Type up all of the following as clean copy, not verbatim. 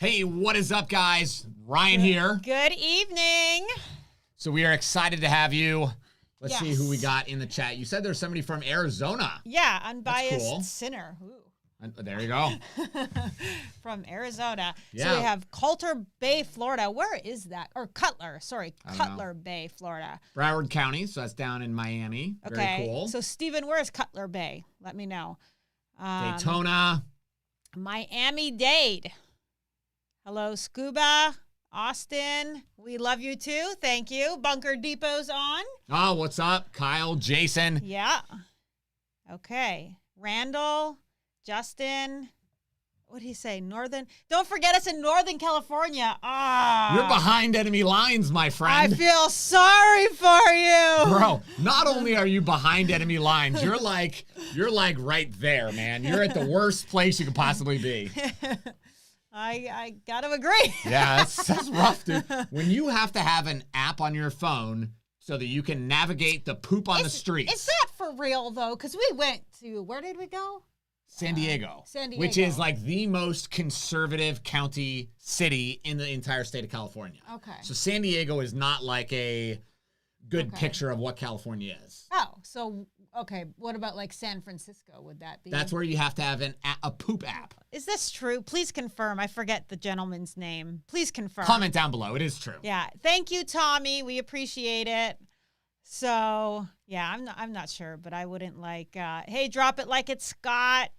Hey, what is up, guys? Ryan here. Good evening. So we are excited to have you. Let's Yes. see who we got in the chat. You said there's somebody from Arizona. Yeah, unbiased cool. sinner. Ooh. There you go. From Arizona. Yeah. So we have Coulter Bay, Florida. Where is that? Or Cutler. Sorry, I don't know. Cutler Bay, Florida. Broward County, so that's down in Miami. Okay. Very cool. So Steven, where is Cutler Bay? Let me know. Daytona. Miami-Dade. Hello, Scuba. Austin, we love you too. Thank you. Bunker Depot's on. Oh, what's up? Kyle, Jason. Yeah. Okay. Randall, Justin. What did he say? Northern. Don't forget us in Northern California. Ah. You're behind enemy lines, my friend. I feel sorry for you. Bro, not only are you behind enemy lines, you're like right there, man. You're at the worst place you could possibly be. I gotta agree. Yeah, that's rough, dude. When you have to have an app on your phone so that you can navigate the poop on the streets. Is that for real, though? Because we went to, where did we go? San Diego. San Diego. Which is like the most conservative county city in the entire state of California. Okay. So San Diego is not like a good picture of what California is. Oh, so, okay. What about like San Francisco? Would that be? That's where you have to have a poop app. Is this true? Please confirm. I forget the gentleman's name. Please confirm. Comment down below. It is true. Yeah. Thank you, Tommy. We appreciate it. So, yeah, I'm not sure, but I wouldn't like, hey, drop it like it's Scott.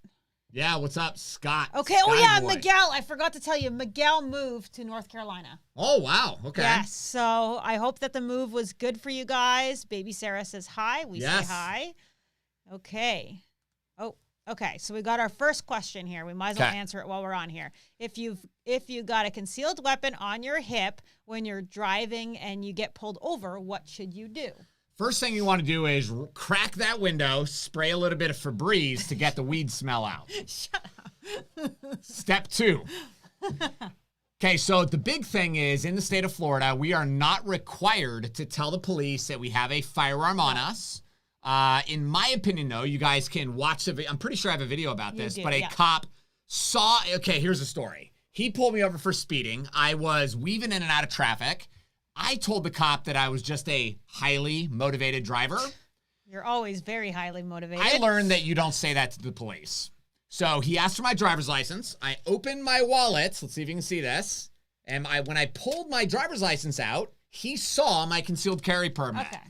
Yeah, what's up, Scott? Okay, Scotty oh yeah, boy. Miguel. I forgot to tell you, Miguel moved to North Carolina. Oh, wow. Okay. Yes, so I hope that the move was good for you guys. Baby Sarah says hi. We say hi. Okay. Oh, okay. So we got our first question here. We might as well answer it while we're on here. If you got a concealed weapon on your hip when you're driving and you get pulled over, what should you do? First thing you want to do is crack that window, spray a little bit of Febreze to get the weed smell out. Shut up. Step 2. Okay, so the big thing is in the state of Florida, we are not required to tell the police that we have a firearm on us. In my opinion, though, you guys can watch the video. I'm pretty sure I have a video about this, but a cop saw, okay, here's the story. He pulled me over for speeding. I was weaving in and out of traffic. I told the cop that I was just a highly motivated driver. You're always very highly motivated. I learned that you don't say that to the police. So he asked for my driver's license. I opened my wallet. Let's see if you can see this. And when I pulled my driver's license out, he saw my concealed carry permit. Okay.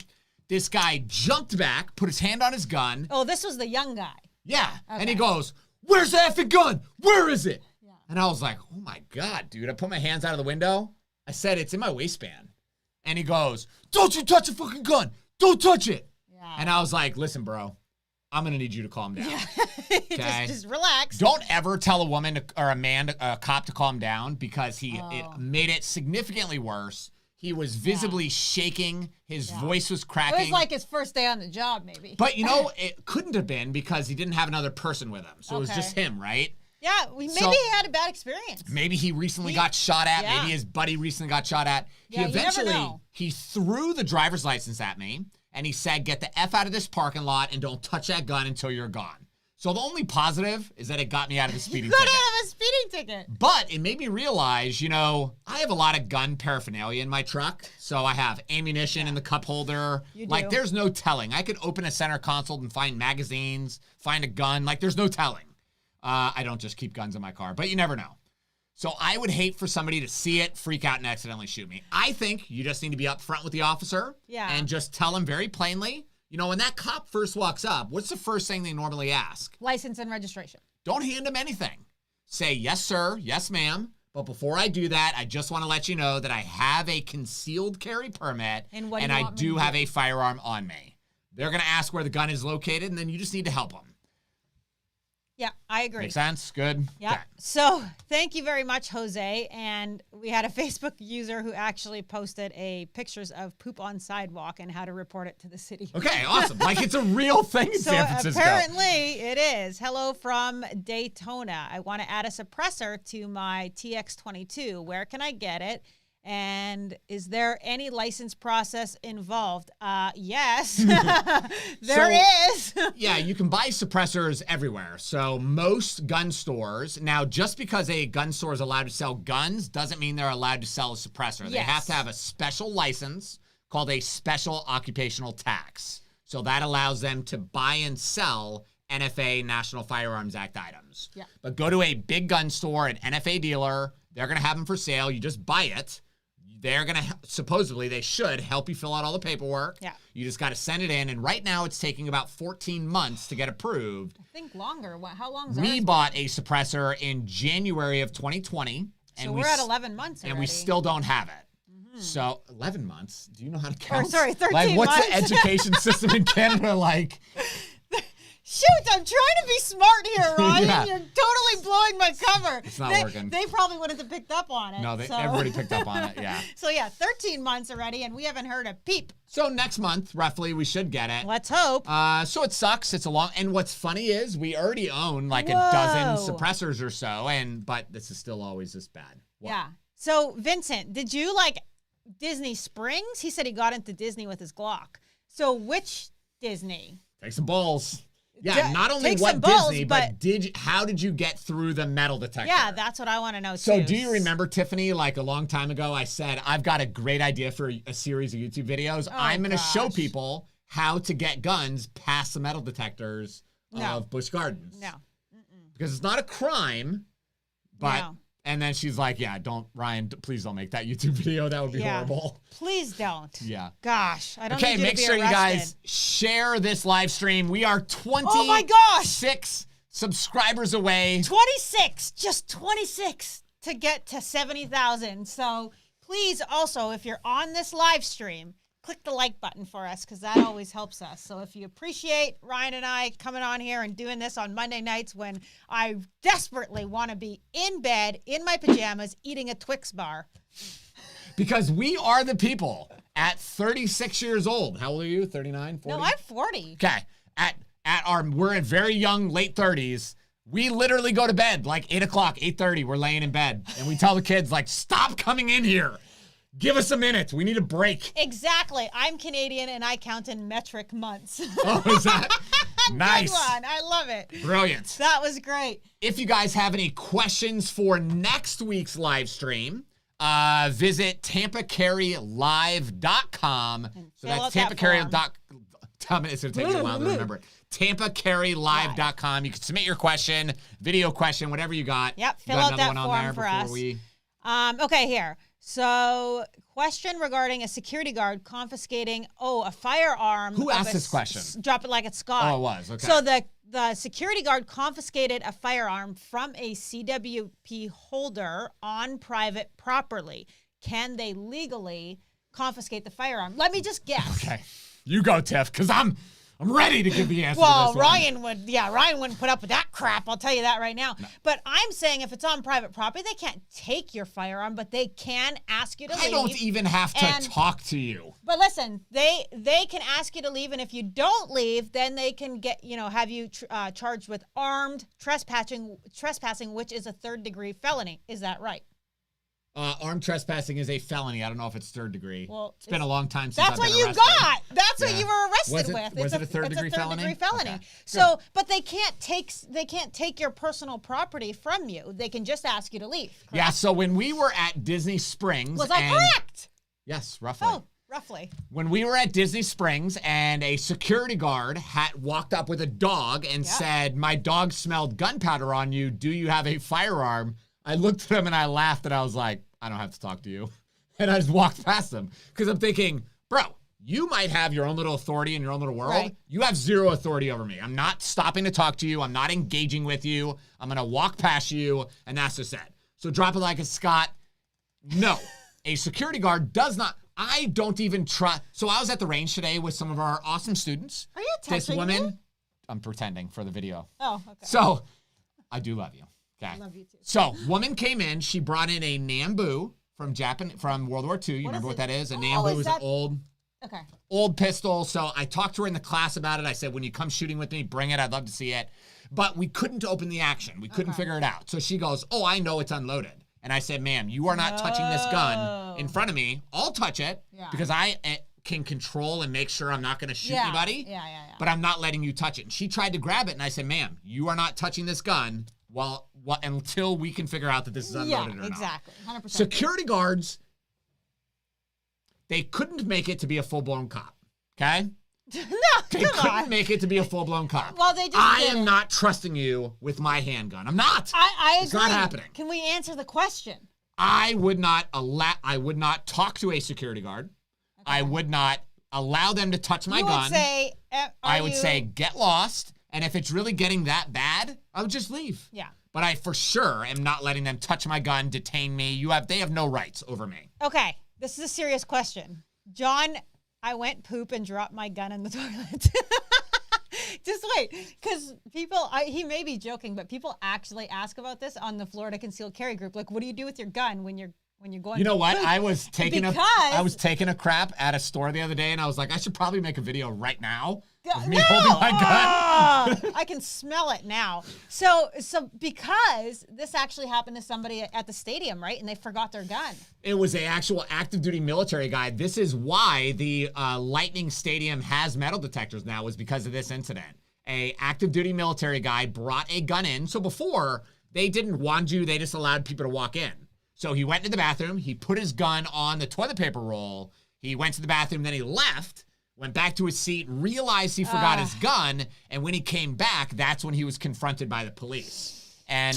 This guy jumped back, put his hand on his gun. Oh, this was the young guy. Yeah. Okay. And he goes, "Where's the effing gun? Where is it?" Yeah. And I was like, oh my God, dude. I put my hands out of the window. I said, "It's in my waistband." And he goes, "Don't you touch the fucking gun. Don't touch it." Yeah. And I was like, "Listen, bro, I'm going to need you to calm down." Yeah. Okay? just relax. Don't ever tell a woman or a cop to calm down because it made it significantly worse. He was visibly shaking. His voice was cracking. It was like his first day on the job, maybe. But, it couldn't have been because he didn't have another person with him. So it was just him, right? Yeah, maybe he had a bad experience. Maybe he recently got shot at. Yeah. Maybe his buddy recently got shot at. Yeah, you never know. He threw the driver's license at me, and he said, "Get the F out of this parking lot and don't touch that gun until you're gone." So the only positive is that it got me out of the speeding You ticket. got out of a speeding ticket. But it made me realize, I have a lot of gun paraphernalia in my truck. So I have ammunition in the cup holder. You do. Like, there's no telling. I could open a center console and find magazines, find a gun. Like, there's no telling. I don't just keep guns in my car, but you never know. So I would hate for somebody to see it, freak out, and accidentally shoot me. I think you just need to be upfront with the officer and just tell him very plainly. When that cop first walks up, what's the first thing they normally ask? License and registration. Don't hand him anything. Say, "Yes, sir. Yes, ma'am. But before I do that, I just want to let you know that I have a concealed carry permit and I do have a firearm on me." They're going to ask where the gun is located, and then you just need to help them. Yeah, I agree. Make sense? Good? Yeah. Okay. So thank you very much, Jose. And we had a Facebook user who actually posted pictures of poop on sidewalk and how to report it to the city. Okay, awesome. Like, it's a real thing in San Francisco. Apparently it is. Hello from Daytona. I want to add a suppressor to my TX22. Where can I get it? And is there any license process involved? Yes, there is. Yeah, you can buy suppressors everywhere. So most gun stores, now just because a gun store is allowed to sell guns doesn't mean they're allowed to sell a suppressor. They have to have a special license called a special occupational tax. So that allows them to buy and sell NFA, National Firearms Act items. Yeah. But go to a big gun store, an NFA dealer, they're going to have them for sale. You just buy it. They're going to, supposedly, they should help you fill out all the paperwork. Yeah. You just got to send it in. And right now, it's taking about 14 months to get approved. I think longer. How long is We bought a suppressor in January of 2020. So we're at 11 months already. And we still don't have it. So 11 months? Do you know how to count? Or, sorry, 13 like, what's months. the education system in Canada like? Shoot, I'm trying to be smart here, Ryan. Yeah. You're totally blowing my cover. It's not working. They probably wouldn't have picked up on it. No, everybody picked up on it, yeah. So, yeah, 13 months already, and we haven't heard a peep. So next month, roughly, we should get it. Let's hope. So it sucks. It's a long, and what's funny is we already own like a dozen suppressors or so, but this is still always this bad. Wow. Yeah. So, Vincent, did you like Disney Springs? He said he got into Disney with his Glock. So, which Disney? Take some balls. Yeah, not only Take what some balls, Disney, but how did you get through the metal detector? Yeah, that's what I want to know, too. So do you remember, Tiffany, like a long time ago, I said, I've got a great idea for a series of YouTube videos. I'm going to show people how to get guns past the metal detectors of Busch Gardens. No. Because it's not a crime, but... No. And then she's like, yeah, Ryan, please don't make that YouTube video. That would be horrible. Please don't. Yeah. Gosh, I don't need you to be make sure arrested. you guys share this live stream. We are 26 oh my gosh. subscribers away. 26, just 26 to get to 70,000. So please also, if you're on this live stream, click the like button for us because that always helps us. So if you appreciate Ryan and I coming on here and doing this on Monday nights when I desperately want to be in bed, in my pajamas, eating a Twix bar. Because we are the people at 36 years old. How old are you? 39, 40? No, I'm 40. Okay. We're in very young, late 30s. We literally go to bed like 8 o'clock, 8:30. We're laying in bed. And we tell the kids, like, stop coming in here. Give us a minute. We need a break. Exactly. I'm Canadian and I count in metric months. Oh, is that nice? Good one. I love it. Brilliant. That was great. If you guys have any questions for next week's live stream, visit TampaCarryLive.com. So that's TampaCarry.com. It's going to take me a while to remember it. TampaCarryLive.com. You can submit your question, video question, whatever you got. Yep. Fill out that form for us. Okay, here. So, question regarding a security guard confiscating, a firearm. Who asked this question? Drop it like it's Scott. Oh, it was. Okay. So, the security guard confiscated a firearm from a CWP holder on private property. Can they legally confiscate the firearm? Let me just guess. Okay. You go, Tiff, because I'm ready to give the answer to this Ryan wouldn't put up with that crap. I'll tell you that right now. No. But I'm saying if it's on private property, they can't take your firearm, but they can ask you to leave. I don't even have to talk to you. But listen, they can ask you to leave, and if you don't leave, then they can have you charged with armed trespassing, which is a 3rd-degree felony. Is that right? Armed trespassing is a felony. I don't know if it's 3rd degree. Well, it's been a long time since I've been arrested. That's what you got. That's what you were arrested with. Was it a 3rd-degree felony? It's a 3rd-degree felony. Okay. So, but they can't take your personal property from you. They can just ask you to leave. Correct? Yeah. So when we were at Disney Springs, was I correct? Yes, roughly. Oh, roughly. When we were at Disney Springs and a security guard had walked up with a dog and said, "My dog smelled gunpowder on you. Do you have a firearm?" I looked at him and I laughed and I was like, I don't have to talk to you. And I just walked past him because I'm thinking, bro, you might have your own little authority in your own little world. Right. You have zero authority over me. I'm not stopping to talk to you. I'm not engaging with you. I'm going to walk past you. And that's just it. So drop it like a Scott. No, a security guard does not. I don't even trust. So I was at the range today with some of our awesome students. Are you texting me? I'm pretending for the video. Oh, okay. So I do love you. Okay. I love you too. So, woman came in. She brought in a Nambu from World War II. You remember what that is? A Nambu is an old pistol. So, I talked to her in the class about it. I said, when you come shooting with me, bring it. I'd love to see it. But we couldn't open the action. We couldn't figure it out. So, she goes, I know it's unloaded. And I said, ma'am, you are not touching this gun in front of me, I'll touch it because I can control and make sure I'm not going to shoot anybody. Yeah. But I'm not letting you touch it. And she tried to grab it, and I said, ma'am, you are not touching this gun until we can figure out that this is unloaded or not. Exactly. 100%. Security guards, they couldn't make it to be a full-blown cop, okay? They couldn't make it to be a full-blown cop. Well, they just I am not trusting you with my handgun. I'm not. I agree. It's not happening. Can we answer the question? I would not talk to a security guard. Okay. I would not allow them to touch my gun. I would say, get lost. And if it's really getting that bad, I would just leave. Yeah. But I for sure am not letting them touch my gun, detain me. They have no rights over me. Okay. This is a serious question. John, I went poop and dropped my gun in the toilet. Just wait, because he may be joking, but people actually ask about this on the Florida Concealed Carry group. Like, what do you do with your gun when you're going? You know what? I was taking a crap at a store the other day, and I was like, I should probably make a video right now of me holding my gun. I can smell it now. So because this actually happened to somebody at the stadium, right? And they forgot their gun. It was an actual active duty military guy. This is why the Lightning Stadium has metal detectors now, was because of this incident. A active duty military guy brought a gun in. So before, they didn't want you, they just allowed people to walk in. So he went to the bathroom, he put his gun on the toilet paper roll, he went to the bathroom, then he left, went back to his seat, realized he forgot his gun, and when he came back, that's when he was confronted by the police. And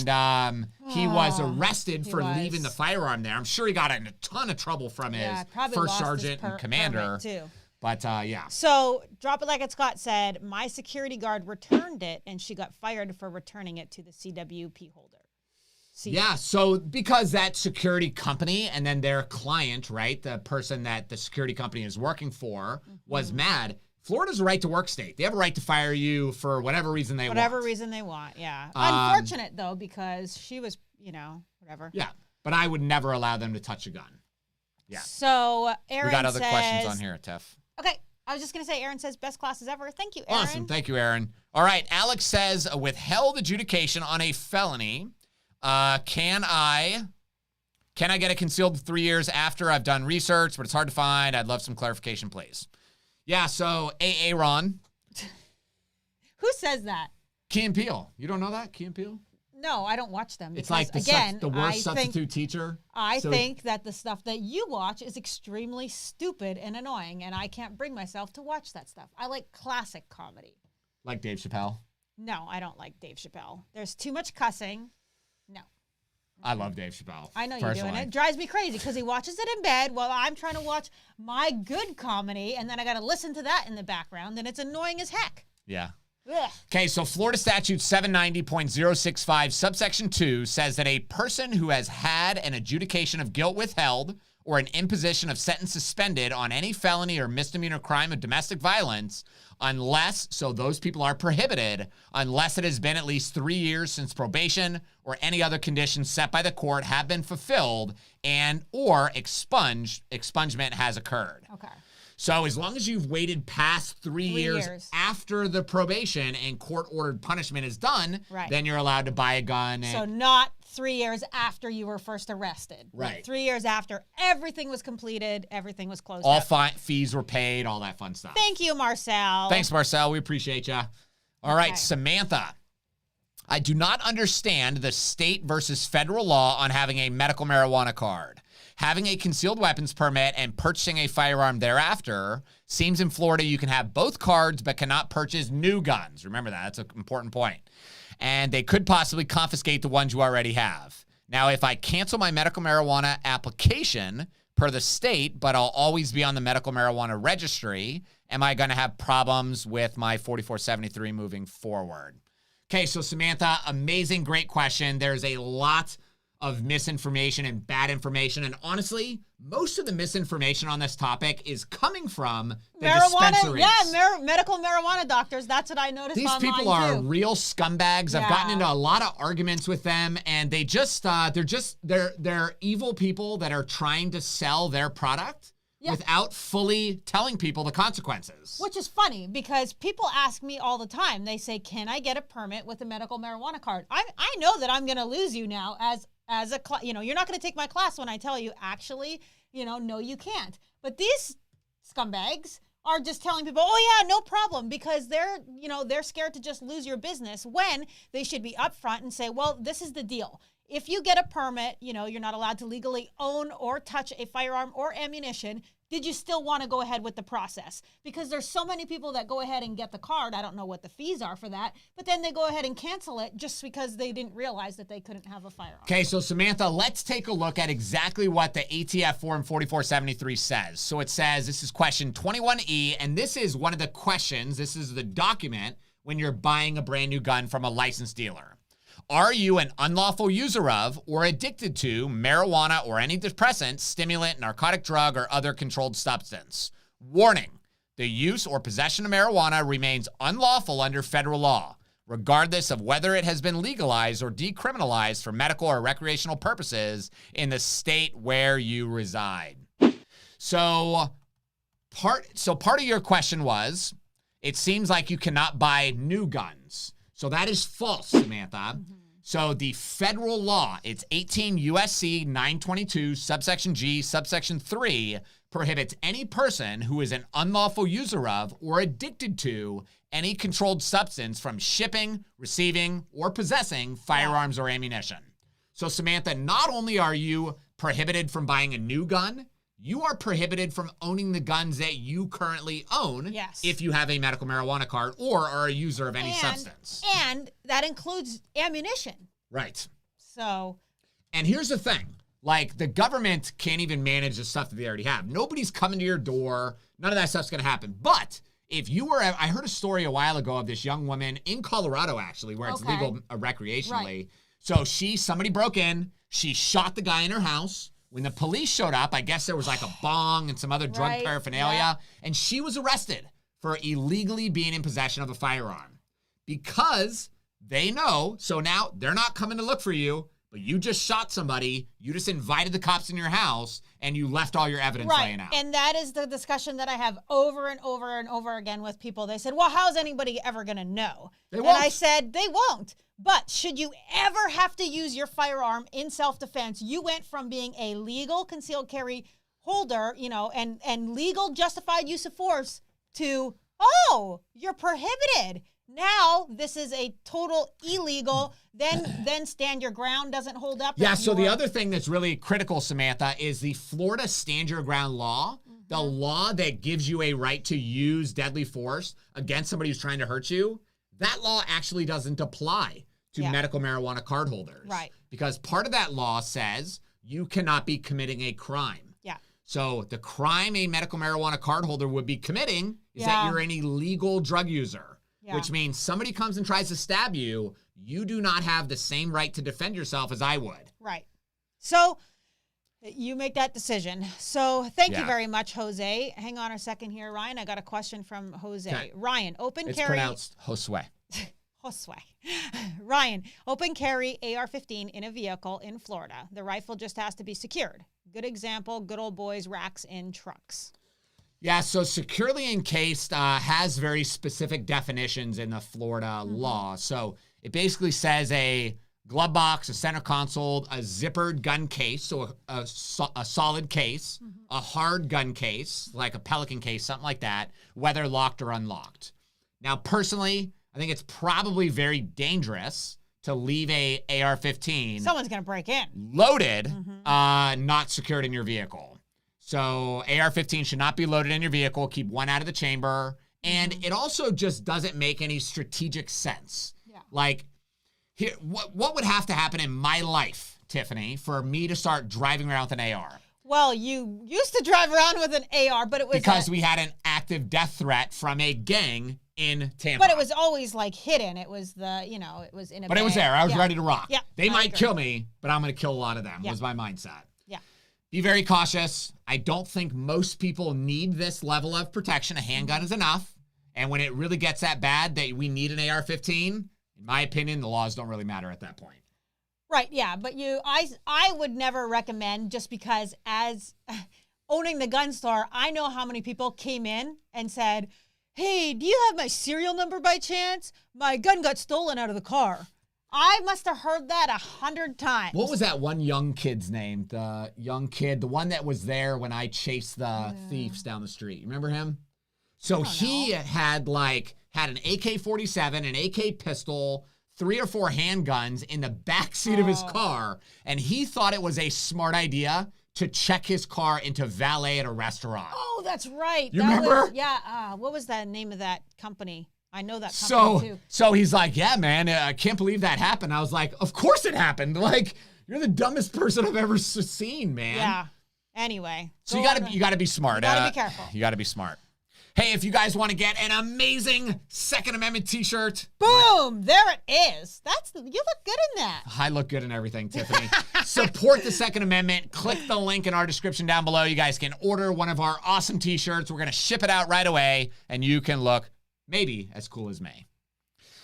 he was arrested for leaving the firearm there. I'm sure he got in a ton of trouble from his first sergeant and commander. Too. But, yeah. So, drop it like it's Scott said, my security guard returned it, and she got fired for returning it to the CWP holder. Yeah, so because that security company and then their client, right, the person that the security company is working for, was mad. Florida's a right-to-work state. They have a right to fire you for whatever reason they want. Whatever reason they want, yeah. Unfortunate, though, because she was, whatever. Yeah, but I would never allow them to touch a gun. Yeah. So, Aaron says... We got other questions on here, Tef. Okay, I was just going to say, Aaron says, best classes ever. Thank you, Aaron. Awesome, thank you, Aaron. All right, Alex says, withheld adjudication on a felony... Can I get it concealed 3 years after I've done research, but it's hard to find? I'd love some clarification, please. Yeah, so Aaron. Who says that? Key and Peele. You don't know that, Key and Peele? No, I don't watch them. It's like the worst substitute teacher. I think that the stuff that you watch is extremely stupid and annoying, and I can't bring myself to watch that stuff. I like classic comedy. Like Dave Chappelle? No, I don't like Dave Chappelle. There's too much cussing. No. I love Dave Chappelle. I know you're doing it. It drives me crazy because he watches it in bed while I'm trying to watch my good comedy, and then I got to listen to that in the background, and it's annoying as heck. Yeah. Okay, so Florida Statute 790.065, subsection 2, says that a person who has had an adjudication of guilt withheld or an imposition of sentence suspended on any felony or misdemeanor crime of domestic violence, so those people are prohibited, unless it has been at least 3 years since probation or any other conditions set by the court have been fulfilled or expungement has occurred. Okay. So as long as you've waited past 3 years after the probation and court-ordered punishment is done, then you're allowed to buy a gun. So not 3 years after you were first arrested. Right. Like 3 years after everything was completed, everything was closed up. All fees were paid, all that fun stuff. Thank you, Marcel. Thanks, Marcel. We appreciate you. All right, Samantha. I do not understand the state versus federal law on having a medical marijuana card. Having a concealed weapons permit and purchasing a firearm thereafter, seems in Florida you can have both cards but cannot purchase new guns. Remember that. That's an important point. And they could possibly confiscate the ones you already have. Now, if I cancel my medical marijuana application per the state, but I'll always be on the medical marijuana registry, am I going to have problems with my 4473 moving forward? Okay, so Samantha, amazing, great question. There's a lot of misinformation and bad information. And honestly, most of the misinformation on this topic is coming from the dispensaries. Yeah, medical marijuana doctors. That's what I noticed online, too. These people are real scumbags. Yeah. I've gotten into a lot of arguments with them, and they just, they're evil people that are trying to sell their product without fully telling people the consequences. Which is funny because people ask me all the time. They say, can I get a permit with a medical marijuana card? I know that I'm going to lose you now as a you're not going to take my class when I tell you, actually, no, you can't. But these scumbags are just telling people, oh yeah, no problem, because they're scared to just lose your business, when they should be upfront and say, well, this is the deal. If you get a permit, you're not allowed to legally own or touch a firearm or ammunition. Did you still want to go ahead with the process? Because there's so many people that go ahead and get the card. I don't know what the fees are for that, but then they go ahead and cancel it just because they didn't realize that they couldn't have a firearm. Okay, so Samantha, let's take a look at exactly what the ATF Form 4473 says. So it says, this is question 21E, and this is one of the questions, this is the document when you're buying a brand new gun from a licensed dealer. Are you an unlawful user of or addicted to marijuana or any depressant, stimulant, narcotic drug, or other controlled substance? Warning, the use or possession of marijuana remains unlawful under federal law, regardless of whether it has been legalized or decriminalized for medical or recreational purposes in the state where you reside. So part of your question was, it seems like you cannot buy new guns. So that is false, Samantha. Mm-hmm. So the federal law, it's 18 U.S.C. 922, subsection G, subsection 3, prohibits any person who is an unlawful user of or addicted to any controlled substance from shipping, receiving, or possessing firearms or ammunition. So Samantha, not only are you prohibited from buying a new gun, you are prohibited from owning the guns that you currently own if you have a medical marijuana card or are a user of any substance. And that includes ammunition. Right. So. And here's the thing. Like, the government can't even manage the stuff that they already have. Nobody's coming to your door. None of that stuff's going to happen. But if you were, I heard a story a while ago of this young woman in Colorado, actually, where it's legal recreationally. Right. So somebody broke in. She shot the guy in her house. When the police showed up, I guess there was like a bong and some other drug paraphernalia, and she was arrested for illegally being in possession of a firearm because they know. So now they're not coming to look for you, but you just shot somebody. You just invited the cops in your house, and you left all your evidence laying out. And that is the discussion that I have over and over and over again with people. They said, well, how's anybody ever going to know? And I said, they won't. But should you ever have to use your firearm in self-defense, you went from being a legal concealed carry holder, and legal justified use of force to, oh, you're prohibited. Now this is a total illegal, then stand your ground doesn't hold up. Yeah, so the other thing that's really critical, Samantha, is the Florida stand your ground law, the law that gives you a right to use deadly force against somebody who's trying to hurt you. That law actually doesn't apply to medical marijuana cardholders. Right. Because part of that law says you cannot be committing a crime. Yeah. So the crime a medical marijuana cardholder would be committing is that you're an illegal drug user, which means somebody comes and tries to stab you, you do not have the same right to defend yourself as I would. Right. So you make that decision. So thank you very much, Jose. Hang on a second here, Ryan. I got a question from Jose. Okay. Ryan, open carry. It's pronounced Josue. Josue. Ryan, open carry AR-15 in a vehicle in Florida. The rifle just has to be secured. Good example, good old boys, racks in trucks. Yeah, so securely encased has very specific definitions in the Florida law. So it basically says a glove box, a center console, a zippered gun case, so a solid case, a hard gun case, like a Pelican case, something like that, whether locked or unlocked. Now, personally, I think it's probably very dangerous to leave a AR-15. Someone's going to break in. Loaded, not secured in your vehicle. So AR-15 should not be loaded in your vehicle. Keep one out of the chamber. And it also just doesn't make any strategic sense. Yeah. Like, here, what would have to happen in my life, Tiffany, for me to start driving around with an AR? Well, you used to drive around with an AR, but it was... Because we had an active death threat from a gang in Tampa. But it was always, like, hidden. It was it was in a But it was there. I was ready to rock. Yeah, they might kill me, but I'm going to kill a lot of them, was my mindset. Yeah. Be very cautious. I don't think most people need this level of protection. A handgun is enough. And when it really gets that bad that we need an AR-15, in my opinion, the laws don't really matter at that point. Right, yeah, but I would never recommend, just because as owning the gun store, I know how many people came in and said, hey, do you have my serial number by chance? My gun got stolen out of the car. I must have heard that 100 times. What was that one young kid's name? The young kid, the one that was there when I chased the thieves down the street. You remember him? So he had an AK-47, an AK pistol, 3 or 4 handguns in the back seat of his car, and he thought it was a smart idea to check his car into valet at a restaurant. Oh, that's right. You remember? What was the name of that company? I know that company too. So he's like, yeah, man, I can't believe that happened. I was like, of course it happened. Like, you're the dumbest person I've ever seen, man. Yeah. Anyway. So you gotta be smart. You gotta be careful. You gotta be smart. Hey, if you guys want to get an amazing Second Amendment t-shirt. Boom! There it is. You look good in that. I look good in everything, Tiffany. Support the Second Amendment. Click the link in our description down below. You guys can order one of our awesome t-shirts. We're going to ship it out right away, and you can look maybe as cool as me.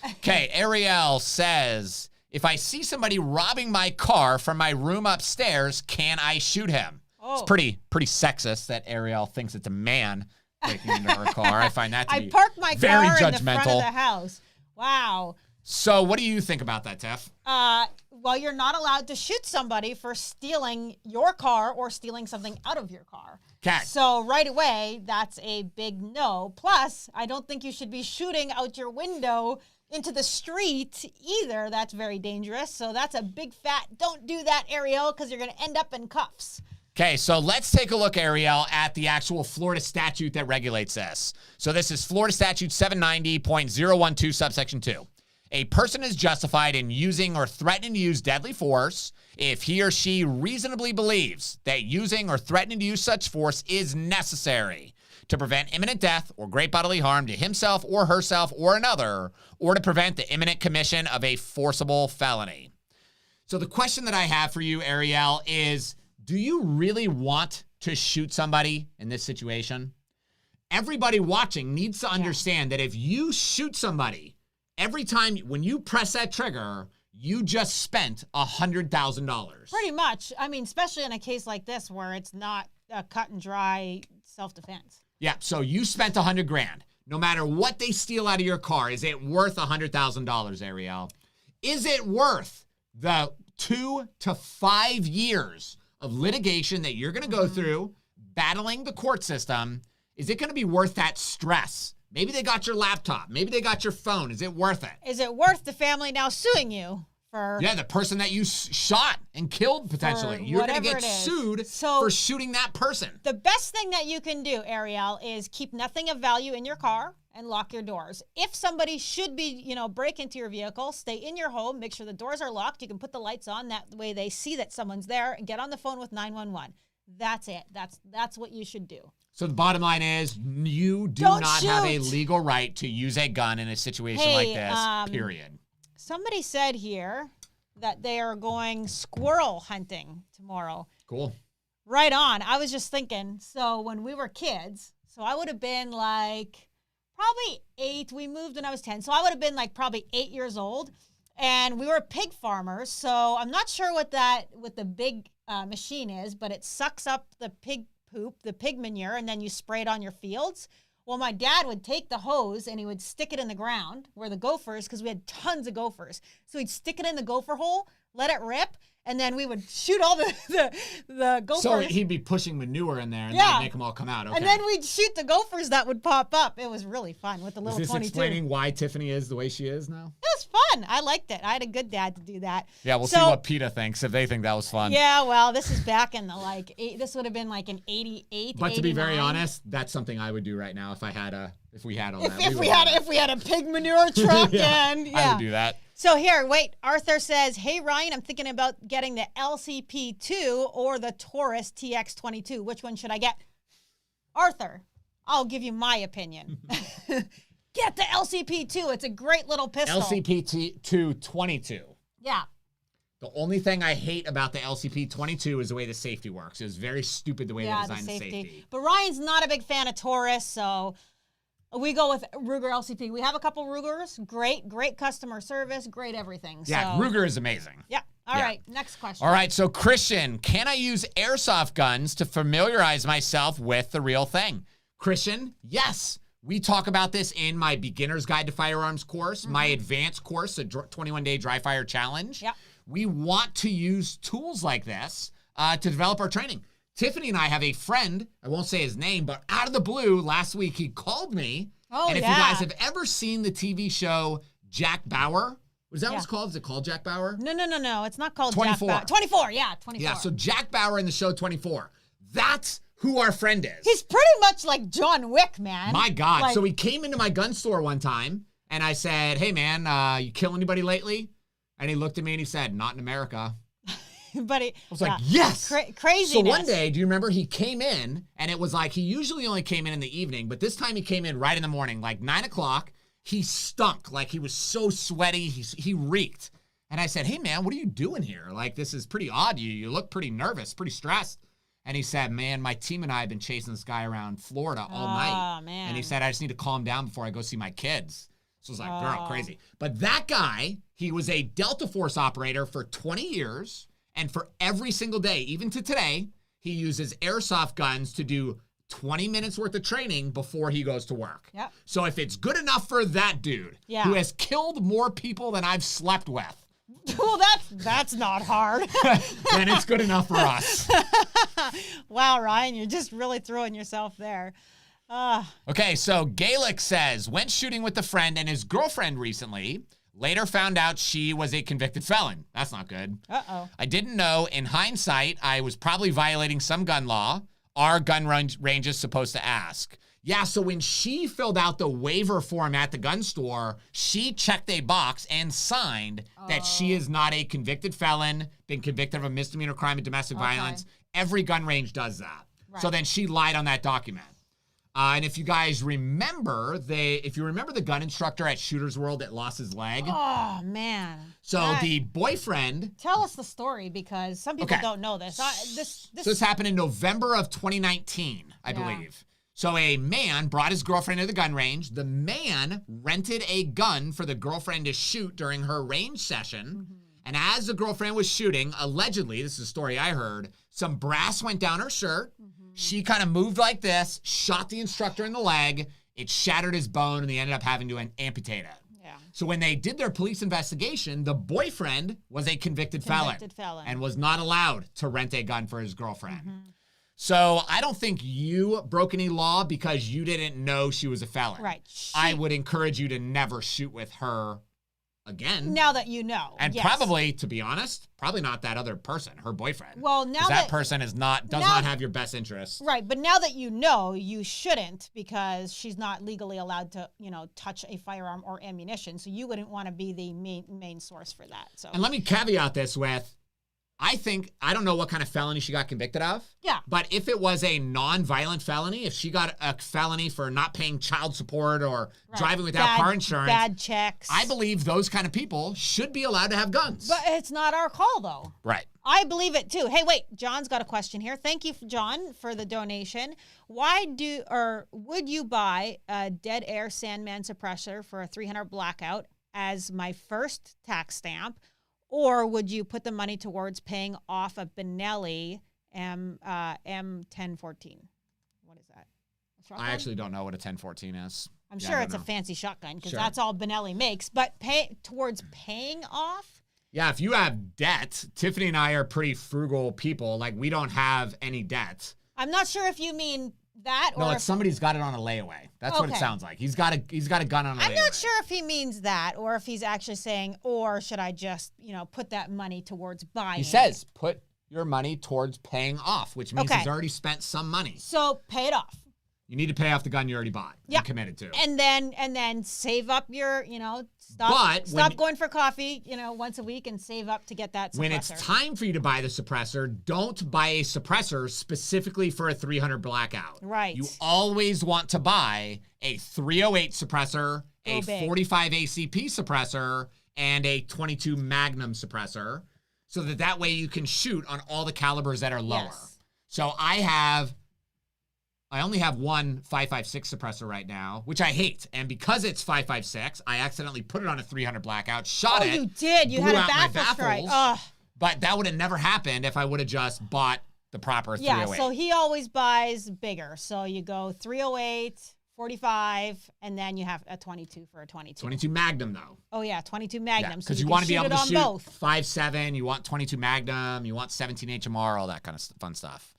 Okay, Ariel says, if I see somebody robbing my car from my room upstairs, can I shoot him? Oh. It's pretty sexist that Ariel thinks it's a man breaking into her car. I find that to be parked my very car judgmental. in the front of the house. Wow. So what do you think about that, Tiff? Well, you're not allowed to shoot somebody for stealing your car or stealing something out of your car. Okay. So right away, that's a big no. Plus, I don't think you should be shooting out your window into the street either. That's very dangerous. So that's a big fat don't do that, Ariel, because you're going to end up in cuffs. Okay, so let's take a look, Ariel, at the actual Florida statute that regulates this. So this is Florida Statute 790.012, subsection 2. A person is justified in using or threatening to use deadly force if he or she reasonably believes that using or threatening to use such force is necessary to prevent imminent death or great bodily harm to himself or herself or another, or to prevent the imminent commission of a forcible felony. So the question that I have for you, Ariel, is, do you really want to shoot somebody in this situation? Everybody watching needs to understand that if you shoot somebody, every time when you press that trigger, you just spent $100,000. Pretty much. I mean, especially in a case like this where it's not a cut and dry self-defense. Yeah, so you spent $100,000. No matter what they steal out of your car, is it worth $100,000, Ariel? Is it worth the 2 to 5 years of litigation that you're going to go through, battling the court system? Is it going to be worth that stress? Maybe they got your laptop. Maybe they got your phone. Is it worth it? Is it worth the family now suing you for... Yeah, the person that you shot and killed potentially. You're going to get sued for shooting that person. The best thing that you can do, Ariel, is keep nothing of value in your car and lock your doors. If somebody should be, break into your vehicle, stay in your home, make sure the doors are locked. You can put the lights on. That way they see that someone's there, and get on the phone with 911. That's it. That's what you should do. So the bottom line is you do not have a legal right to use a gun in a situation like this, period. Somebody said here that they are going squirrel hunting tomorrow. Cool. Right on. I was just thinking, so when we were kids, so I would have been like probably 8. We moved when I was 10. So I would have been like probably 8 years old. And we were pig farmers. So I'm not sure what the big machine is, but it sucks up the pig poop, the pig manure, and then you spray it on your fields. Well, my dad would take the hose and he would stick it in the ground where the gophers, because we had tons of gophers. So he'd stick it in the gopher hole, let it rip, and then we would shoot all the gophers. So he'd be pushing manure in there and then make them all come out. Okay. And then we'd shoot the gophers that would pop up. It was really fun with the little 22. Is this explaining why Tiffany is the way she is now? It was fun. I liked it. I had a good dad to do that. Yeah, we'll see what PETA thinks if they think that was fun. Yeah, well, this is back in the this would have been like in 88, But 89. to be very honest, that's something I would do right now if we had all that. If we had a pig manure truck and I would do that. So here, wait, Arthur says, hey, Ryan, I'm thinking about getting the LCP2 or the Taurus TX22. Which one should I get? Arthur, I'll give you my opinion. Get the LCP2. It's a great little pistol. LCP2 22. Yeah. The only thing I hate about the LCP22 is the way the safety works. It was very stupid the way they designed the safety. But Ryan's not a big fan of Taurus, so... we go with Ruger LCP. We have a couple Rugers. Great customer service. Great everything. Yeah, Ruger is amazing. Yeah. All right, next question. All right, so Christian, can I use airsoft guns to familiarize myself with the real thing? Christian, yes. We talk about this in my beginner's guide to firearms course, my advanced course, a 21-day dry fire challenge. Yep. We want to use tools like this to develop our training. Tiffany and I have a friend, I won't say his name, but out of the blue, last week he called me. Oh, and if you guys have ever seen the TV show Jack Bauer, was that what it's called? Is it called Jack Bauer? No. It's not called 24. Jack Bauer. 24, yeah, 24. Yeah, so Jack Bauer in the show 24. That's who our friend is. He's pretty much like John Wick, man. My God. Like, so he came into my gun store one time, and I said, hey, man, you kill anybody lately? And he looked at me and he said, not in America. But I was like, yes. Craziness. So one day, do you remember he came in, and it was like he usually only came in the evening, but this time he came in right in the morning, like 9 o'clock. He stunk. Like he was so sweaty. He reeked. And I said, hey, man, what are you doing here? Like, this is pretty odd. You look pretty nervous, pretty stressed. And he said, man, my team and I have been chasing this guy around Florida all night. Oh, man. And he said, I just need to calm down before I go see my kids. So I was like, girl, crazy. But that guy, he was a Delta Force operator for 20 years. And for every single day, even to today, he uses airsoft guns to do 20 minutes worth of training before he goes to work. Yep. So if it's good enough for that dude who has killed more people than I've slept with, well, that's not hard. then it's good enough for us. Wow, Ryan, you're just really throwing yourself there. Okay, so Gaelic says, went shooting with a friend and his girlfriend recently. Later found out she was a convicted felon. That's not good. Uh-oh. I didn't know. In hindsight, I was probably violating some gun law. Are gun ranges supposed to ask? Yeah, so when she filled out the waiver form at the gun store, she checked a box and signed that she is not a convicted felon, been convicted of a misdemeanor crime of domestic violence. Every gun range does that. Right. So then she lied on that document. And if you guys remember, if you remember the gun instructor at Shooter's World that lost his leg. Oh, man. So the boyfriend. Tell us the story because some people don't know this. So this happened in November of 2019, I believe. So a man brought his girlfriend to the gun range. The man rented a gun for the girlfriend to shoot during her range session. And as the girlfriend was shooting, allegedly, this is a story I heard, some brass went down her shirt. She kind of moved like this, shot the instructor in the leg. It shattered his bone, and they ended up having to amputate it. Yeah. So when they did their police investigation, the boyfriend was a convicted felon and was not allowed to rent a gun for his girlfriend. So I don't think you broke any law because you didn't know she was a felon. Right. I would encourage you to never shoot with her again. Now that you know. And probably, to be honest, probably not that other person, her boyfriend. Well, now that person does not have your best interest. Right, but now that you know, you shouldn't because she's not legally allowed to, touch a firearm or ammunition. So you wouldn't want to be the main source for that. So. And let me caveat this with, I don't know what kind of felony she got convicted of. Yeah. But if it was a non-violent felony, if she got a felony for not paying child support or driving without car insurance. Bad checks. I believe those kind of people should be allowed to have guns. But it's not our call, though. Right. I believe it, too. Hey, wait. John's got a question here. Thank you, John, for the donation. Would you buy a dead air Sandman suppressor for a 300 blackout as my first tax stamp? Or would you put the money towards paying off a Benelli M1014? What is that? I actually don't know what a 1014 is. I'm sure it's a fancy shotgun because that's all Benelli makes. But towards paying off? Yeah, if you have debt, Tiffany and I are pretty frugal people. Like, we don't have any debt. I'm not sure if you mean that or it's somebody's got it on a layaway. That's what it sounds like. He's got a gun on a layaway. I'm not sure if he means that or if he's actually saying, or should I just, put that money towards buying? He says, put your money towards paying off, which means he's already spent some money. So pay it off. You need to pay off the gun you already bought. Yeah. And committed to. And then save up your, stop going for coffee, once a week and save up to get that suppressor. When it's time for you to buy the suppressor, don't buy a suppressor specifically for a 300 blackout. Right. You always want to buy a 308 suppressor, a 45 ACP suppressor, and a 22 Magnum suppressor, so that way you can shoot on all the calibers that are lower. Yes. So I only have one 5.56 suppressor right now, which I hate. And because it's 5.56, I accidentally put it on a 300 blackout, shot it. Oh, you did. You had a baffle strike. But that would have never happened if I would have just bought the proper 308. Yeah, so he always buys bigger. So you go 308, 45, and then you have a 22 for a 22. 22 Magnum, though. Oh, yeah, 22 Magnum. Because so you want to be able to shoot both. 5.7, you want 22 Magnum, you want 17 HMR, all that kind of fun stuff.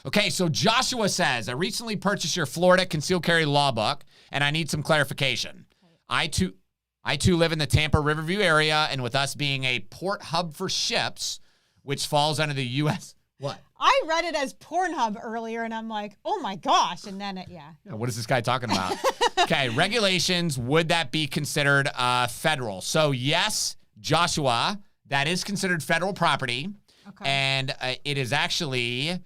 Okay, so Joshua says, I recently purchased your Florida concealed carry law book, and I need some clarification. I too live in the Tampa Riverview area, and with us being a port hub for ships, which falls under the U.S. What? I read it as Pornhub earlier, and I'm like, oh my gosh. And then yeah, what is this guy talking about? Okay, regulations, would that be considered federal? So yes, Joshua, that is considered federal property. Okay. And it is actually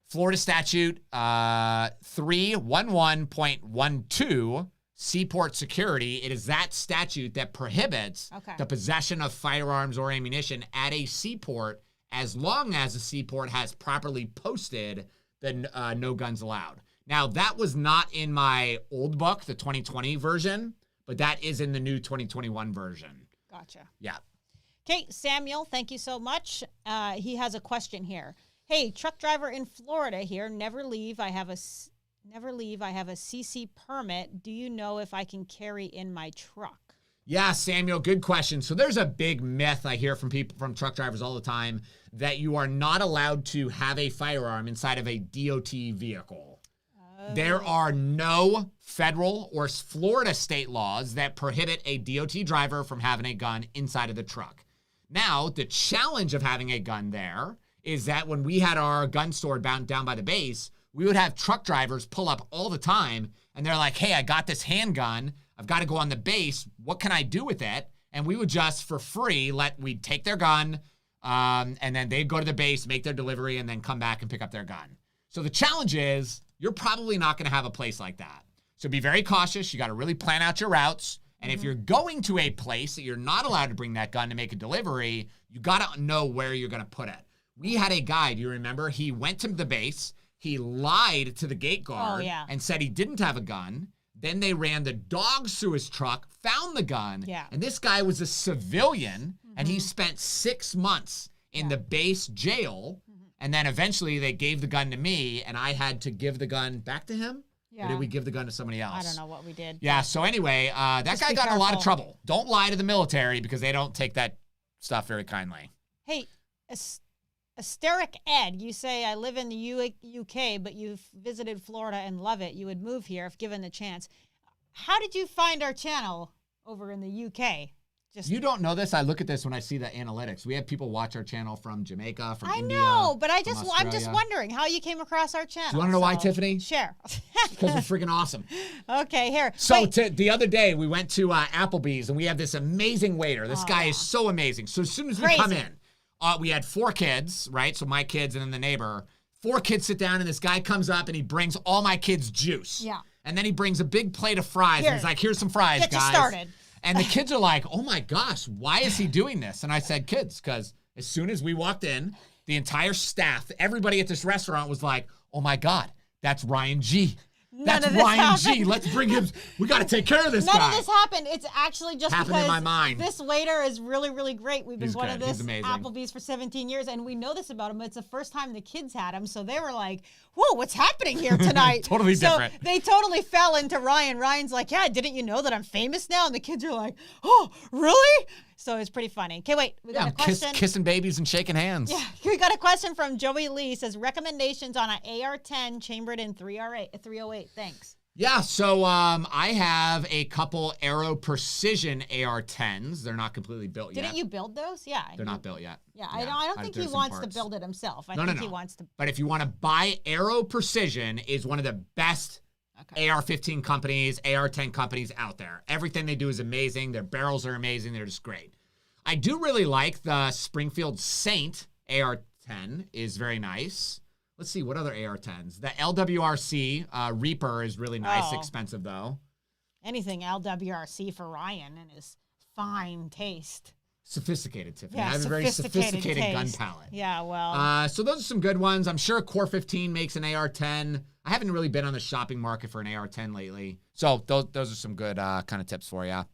Florida Statute 311.12, seaport security. It is that statute that prohibits the possession of firearms or ammunition at a seaport as long as the seaport has properly posted the no guns allowed. Now, that was not in my old book, the 2020 version, but that is in the new 2021 version. Gotcha. Yeah. Okay, Samuel, thank you so much. He has a question here. Hey, truck driver in Florida here. Never leave. I have a CC permit. Do you know if I can carry in my truck? Yeah, Samuel, good question. So there's a big myth I hear from people, from truck drivers all the time, that you are not allowed to have a firearm inside of a DOT vehicle. Oh. There are no federal or Florida state laws that prohibit a DOT driver from having a gun inside of the truck. Now, the challenge of having a gun there is that when we had our gun store down by the base, we would have truck drivers pull up all the time, and they're like, hey, I got this handgun. I've got to go on the base. What can I do with it? And we would just, for free, we'd take their gun, and then they'd go to the base, make their delivery, and then come back and pick up their gun. So the challenge is, you're probably not going to have a place like that. So be very cautious. You got to really plan out your routes. And if you're going to a place that you're not allowed to bring that gun to make a delivery, you got to know where you're going to put it. We had a guy, do you remember? He went to the base. He lied to the gate guard and said he didn't have a gun. Then they ran the dogs through his truck, found the gun. Yeah. And this guy was a civilian, and he spent 6 months in the base jail. And then eventually they gave the gun to me, and I had to give the gun back to him. Yeah. Or did we give the gun to somebody else? I don't know what we did. Yeah, so anyway, that guy got in a lot of trouble. Don't lie to the military because they don't take that stuff very kindly. Hey, Asteric Ed, you say, I live in the UK, but you've visited Florida and love it. You would move here if given the chance. How did you find our channel over in the UK? You don't know this. I look at this when I see the analytics. We have people watch our channel from Jamaica, from India. I know, but I'm just wondering how you came across our channel. Do you want to know why, Tiffany? Share. Because we're freaking awesome. Okay, here. So the other day, we went to Applebee's, and we have this amazing waiter. This guy is so amazing. So as soon as we come in, we had 4 kids, right? So my kids and then the neighbor. 4 kids sit down, and this guy comes up, and he brings all my kids' juice. Yeah. And then he brings a big plate of fries, and he's like, here's some fries, guys. Get you started. And the kids are like, oh, my gosh, why is he doing this? And I said, kids, because as soon as we walked in, the entire staff, everybody at this restaurant was like, oh, my God, that's Ryan G. That's Ryan G. Let's bring him. We got to take care of this guy. None of this happened. It's actually just happened in my mind. This waiter is really, really great. We've been going to this Applebee's for 17 years, and we know this about him. It's the first time the kids had him, so they were like, whoa, what's happening here tonight? Totally different. So they totally fell into Ryan. Ryan's like, yeah, didn't you know that I'm famous now? And the kids are like, oh, really? So it's pretty funny. Okay, wait. We got a question. Kissing babies and shaking hands. Yeah, we got a question from Joey Lee. Says, recommendations on an AR-10 chambered in 308. Thanks. Yeah, so I have a couple Aero Precision AR-10s. They're not completely built yet. Didn't you build those? Yeah. They're not built yet. Yeah, I don't think he wants to build it himself. I think he wants to. But if you want to buy Aero Precision, is one of the best AR-15 companies, AR-10 companies out there. Everything they do is amazing. Their barrels are amazing. They're just great. I do really like the Springfield Saint AR-10 is very nice. Let's see, what other AR-10s? The LWRC Reaper is really nice, expensive though. Anything LWRC for Ryan and his fine taste. Sophisticated, Tiffany. Yeah, I have a very sophisticated gun palette. Yeah, well. So those are some good ones. I'm sure Core 15 makes an AR-10. I haven't really been on the shopping market for an AR-10 lately. So those are some good kind of tips for you.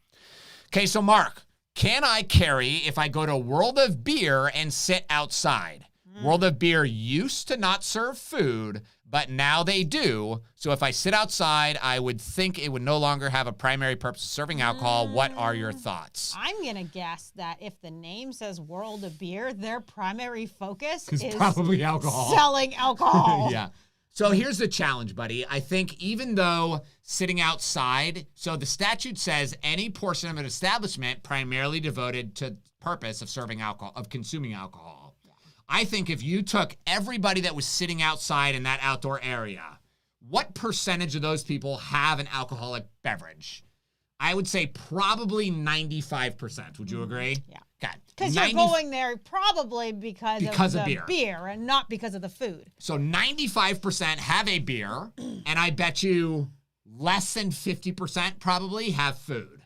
Okay, so Mark, can I carry if I go to World of Beer and sit outside? World of Beer used to not serve food, but now they do. So if I sit outside, I would think it would no longer have a primary purpose of serving alcohol. What are your thoughts? I'm going to guess that if the name says World of Beer, their primary focus is probably alcohol. Selling alcohol. Yeah. So here's the challenge, buddy. I think even though sitting outside, so the statute says any portion of an establishment primarily devoted to purpose of serving alcohol, of consuming alcohol. I think if you took everybody that was sitting outside in that outdoor area, what percentage of those people have an alcoholic beverage? I would say probably 95%. Would you agree? Yeah. Okay. Because you're going there probably because of the beer and not because of the food. So 95% have a beer, and I bet you less than 50% probably have food.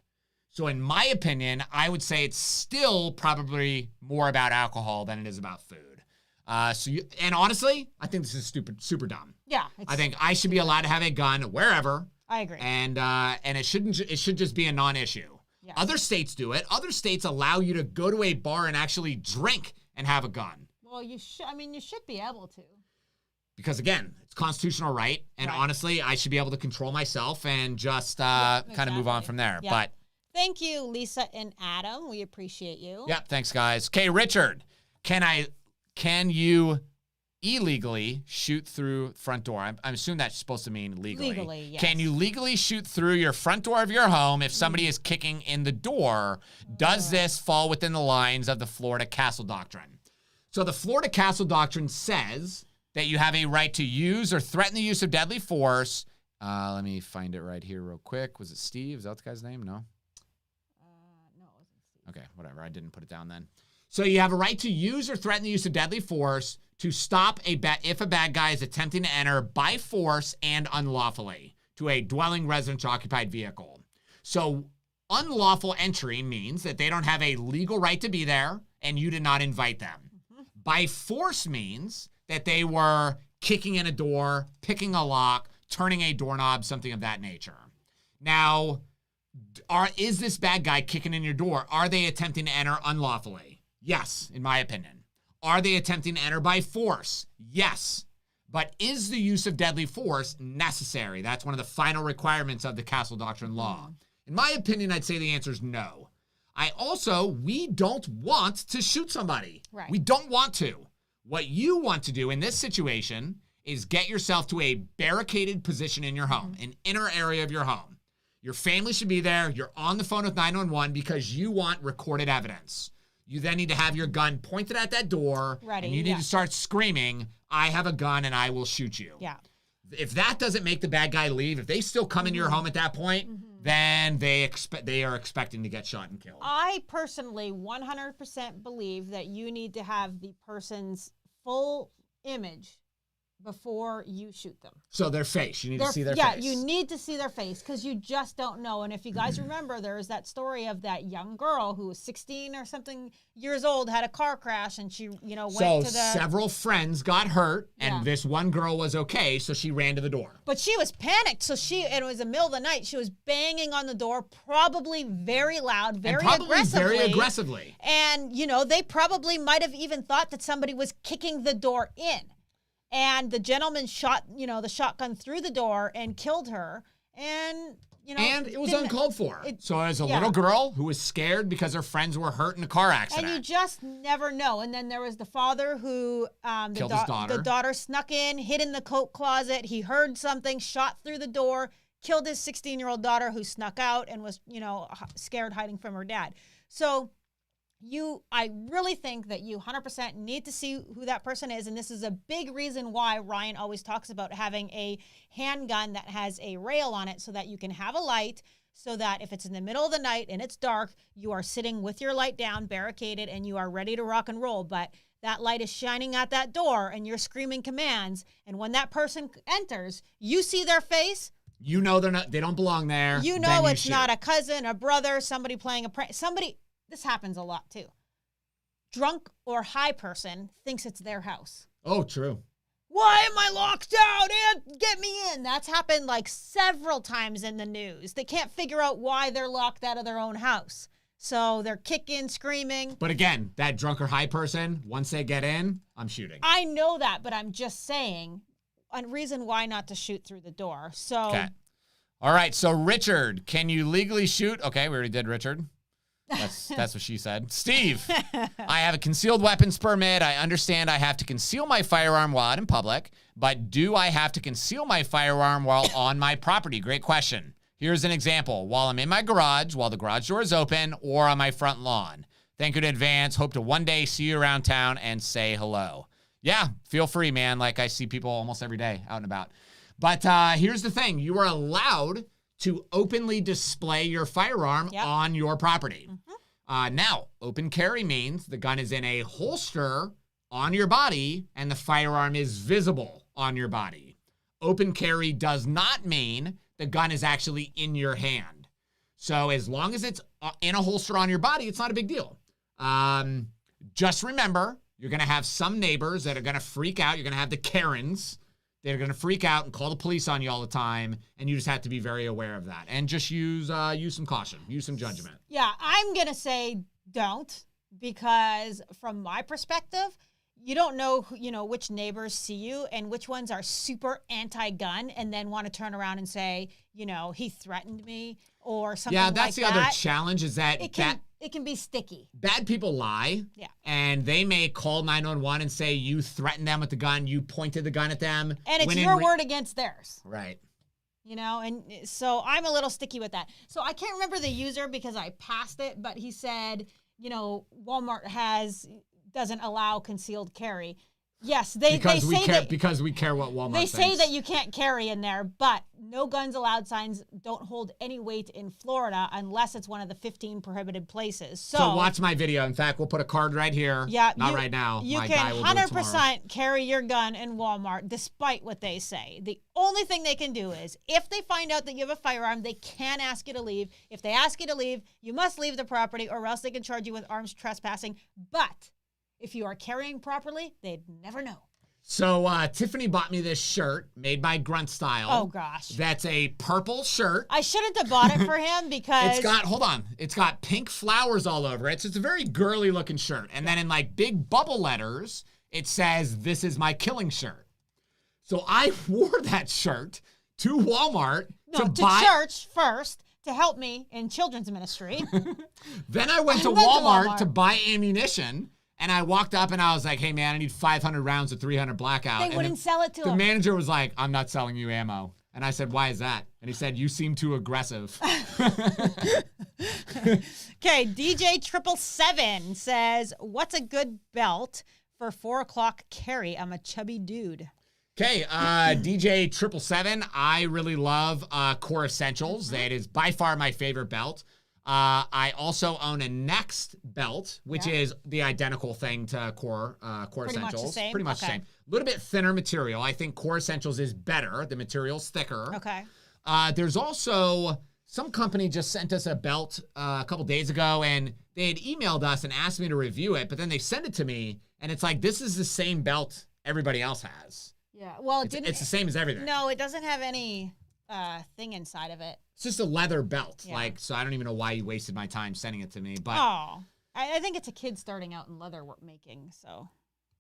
So in my opinion, I would say it's still probably more about alcohol than it is about food. And honestly, I think this is super dumb. Yeah. I think I should be allowed to have a gun wherever. I agree. And it should just be a non-issue. Yeah. Other states do it. Other states allow you to go to a bar and actually drink and have a gun. Well, you should be able to. Because again, it's constitutional right. And honestly, I should be able to control myself and just kind of move on from there. Yeah. But thank you, Lisa and Adam. We appreciate you. Yeah, thanks, guys. Okay, Richard, can you illegally shoot through front door? I'm assuming that's supposed to mean legally. Legally, yes. Can you legally shoot through your front door of your home if somebody is kicking in the door? Does this fall within the lines of the Florida Castle Doctrine? So the Florida Castle Doctrine says that you have a right to use or threaten the use of deadly force. Let me find it right here real quick. Was it Steve? Is that the guy's name? No? No, it wasn't Steve. Okay, whatever. I didn't put it down then. So you have a right to use or threaten the use of deadly force to stop if a bad guy is attempting to enter by force and unlawfully to a dwelling, residence, or occupied vehicle. So unlawful entry means that they don't have a legal right to be there and you did not invite them. By force means that they were kicking in a door, picking a lock, turning a doorknob, something of that nature. Now, is this bad guy kicking in your door? Are they attempting to enter unlawfully? Yes, in my opinion. Are they attempting to enter by force? Yes. But is the use of deadly force necessary? That's one of the final requirements of the Castle Doctrine law. In my opinion, I'd say the answer is no. We don't want to shoot somebody. Right. We don't want to. What you want to do in this situation is get yourself to a barricaded position in your home, an inner area of your home. Your family should be there. You're on the phone with 911 because you want recorded evidence. You then need to have your gun pointed at that door. Ready, and you need to start screaming, I have a gun and I will shoot you. Yeah. If that doesn't make the bad guy leave, if they still come into your home at that point, then they are expecting to get shot and killed. I personally 100% believe that you need to have the person's full image before you shoot them. So their face. You need to see their face. Yeah, you need to see their face because you just don't know. And if you guys remember, there was that story of that young girl who was 16 or something years old, had a car crash, and she, went to the... several friends got hurt, and this one girl was okay, so she ran to the door. But she was panicked, so it was the middle of the night. She was banging on the door, probably very loud, very aggressively. And, they probably might have even thought that somebody was kicking the door in. And the gentleman shot, the shotgun through the door and killed her. And, and it was uncalled for. So as a little girl who was scared because her friends were hurt in a car accident. And you just never know. And then there was the father who, killed his daughter. The daughter snuck in, hid in the coat closet. He heard something, shot through the door, killed his 16-year-old daughter who snuck out and was, scared, hiding from her dad. So... I really think that you 100% need to see who that person is. And this is a big reason why Ryan always talks about having a handgun that has a rail on it so that you can have a light so that if it's in the middle of the night and it's dark, you are sitting with your light down, barricaded, and you are ready to rock and roll. But that light is shining at that door and you're screaming commands. And when that person enters, you see their face. They don't belong there. It's not a cousin, a brother, somebody playing a prank, This happens a lot, too. Drunk or high person thinks it's their house. Oh, true. Why am I locked out? And get me in. That's happened several times in the news. They can't figure out why they're locked out of their own house. So they're kicking, screaming. But again, that drunk or high person, once they get in, I'm shooting. I know that, but I'm just saying a reason why not to shoot through the door. So. Okay. All right. So Richard, can you legally shoot? Okay, we already did Richard. That's what she said. Steve, I have a concealed weapons permit. I understand I have to conceal my firearm while out in public, but do I have to conceal my firearm while on my property? Great question. Here's an example. While I'm in my garage, while the garage door is open, or on my front lawn. Thank you in advance. Hope to one day see you around town and say hello. Yeah, feel free, man. Like I see people almost every day out and about. But here's the thing. You are allowed to openly display your firearm on your property. Now, open carry means the gun is in a holster on your body and the firearm is visible on your body. Open carry does not mean the gun is actually in your hand. So as long as it's in a holster on your body, it's not a big deal. Just remember, you're going to have some neighbors that are going to freak out. You're going to have the Karens. They're going to freak out and call the police on you all the time, and you just have to be very aware of that. And just use some caution, use some judgment. Yeah, I'm going to say don't, because from my perspective, you don't know, which neighbors see you and which ones are super anti-gun and then want to turn around and say, he threatened me or something like that. Yeah, that's the other challenge is that it can be sticky. Bad people lie. Yeah. And they may call 911 and say you threatened them with the gun, you pointed the gun at them. And it's your word against theirs. Right. And so I'm a little sticky with that. So I can't remember the user because I passed it, but he said, Walmart doesn't allow concealed carry. Yes, because we care what Walmart They thinks. say that you can't carry in there, but no guns allowed signs don't hold any weight in Florida unless it's one of the 15 prohibited places. So watch my video. In fact, we'll put a card right here. Yeah, not right now. You my can guy will do it tomorrow. 100% carry your gun in Walmart, despite what they say. The only thing they can do is, if they find out that you have a firearm, they can ask you to leave. If they ask you to leave, you must leave the property, or else they can charge you with arms trespassing. But if you are carrying properly, they'd never know. So Tiffany bought me this shirt made by Grunt Style. Oh, gosh. That's a purple shirt. I shouldn't have bought it for him because... It's got pink flowers all over it. So it's a very girly looking shirt. And then in like big bubble letters, it says, "This is my killing shirt." So I wore that shirt to Walmart to church first to help me in children's ministry. Then I went to Walmart to buy ammunition. And I walked up and I was like, "Hey, man, I need 500 rounds of 300 blackout." They wouldn't sell it to him. The manager was like, "I'm not selling you ammo." And I said, "Why is that?" And he said, "You seem too aggressive." Okay, DJ 777 says, "What's a good belt for 4 o'clock carry? I'm a chubby dude." Okay, DJ 777, I really love Core Essentials. That is by far my favorite belt. I also own a Next belt, which is the identical thing to Core Pretty Essentials. Much the same? Pretty much the same. A little bit thinner material. I think Core Essentials is better. The material's thicker. Okay. There's also some company just sent us a belt a couple days ago, and they had emailed us and asked me to review it, but then they sent it to me, and it's like, this is the same belt everybody else has. Yeah. Well, it's the same as everything. No, it doesn't have any thing inside of it. It's just a leather belt. Yeah. So I don't even know why you wasted my time sending it to me. But I think it's a kid starting out in leather making, so.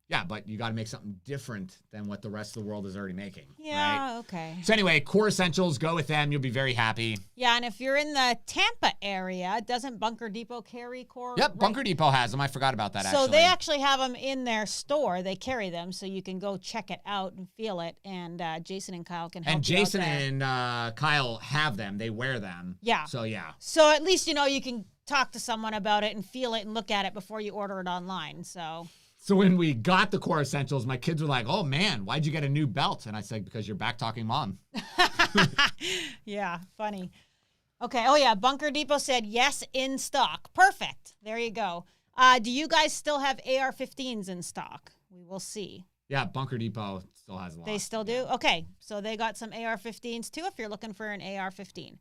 Yeah, but you got to make something different than what the rest of the world is already making. Yeah, right? Okay. So anyway, Core Essentials, go with them. You'll be very happy. Yeah, and if you're in the Tampa area, doesn't Bunker Depot carry Core? Yep, Bunker Depot has them. I forgot about that, So they actually have them in their store. They carry them, so you can go check it out and feel it, and Jason and Kyle can help you out there. And Jason and Kyle have them. They wear them. Yeah. So, yeah. So at least, you can talk to someone about it and feel it and look at it before you order it online, so... So when we got the Core Essentials, my kids were like, "Oh, man, why'd you get a new belt?" And I said, "Because you're back-talking mom." Yeah, funny. Okay, oh yeah, Bunker Depot said, yes, in stock. Perfect. There you go. Do you guys still have AR-15s in stock? We will see. Yeah, Bunker Depot still has a lot. They still do? Okay, so they got some AR-15s too if you're looking for an AR-15.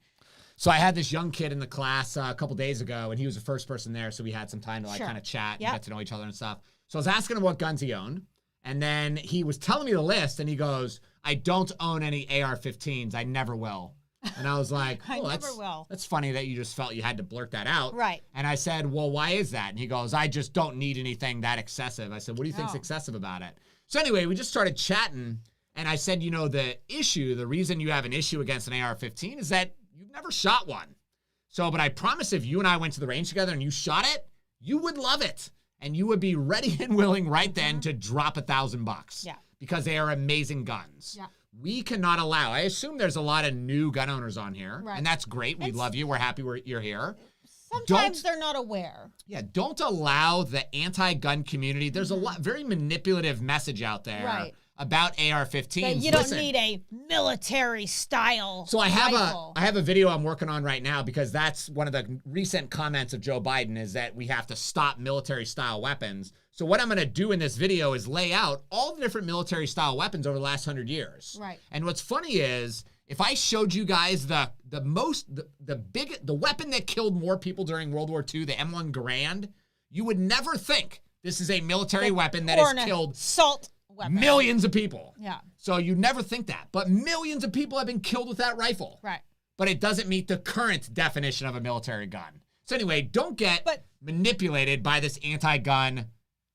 So I had this young kid in the class a couple days ago, and he was the first person there, so we had some time to kind of chat and get to know each other and stuff. So I was asking him what guns he owned, and then he was telling me the list, and he goes, "I don't own any AR-15s. I never will." And I was like, I never will. That's funny that you just felt you had to blurt that out. Right. And I said, well, why is that? And he goes, I just don't need anything that excessive. I said, what do you think's excessive about it? So anyway, we just started chatting. And I said, the reason you have an issue against an AR-15 is that you've never shot one. So, but I promise if you and I went to the range together and you shot it, you would love it. And you would be ready and willing right then to drop $1,000. Yeah. Because they are amazing guns. Yeah. We cannot allow, I assume there's a lot of new gun owners on here. Right. And that's great. We love you. We're happy you're here. Sometimes they're not aware. Yeah, don't allow the anti-gun community. There's a lot, very manipulative message out there about AR-15s. You don't need a military style. So I have a video I'm working on right now because that's one of the recent comments of Joe Biden is that we have to stop military style weapons. So what I'm going to do in this video is lay out all the different military style weapons over the last 100 years. Right. And what's funny is if I showed you guys the weapon that killed more people during World War II, the M1 Garand, you would never think this is a military weapon that has killed millions of people. Yeah. So you never think that. But millions of people have been killed with that rifle. Right. But it doesn't meet the current definition of a military gun. So anyway, don't get manipulated by this anti-gun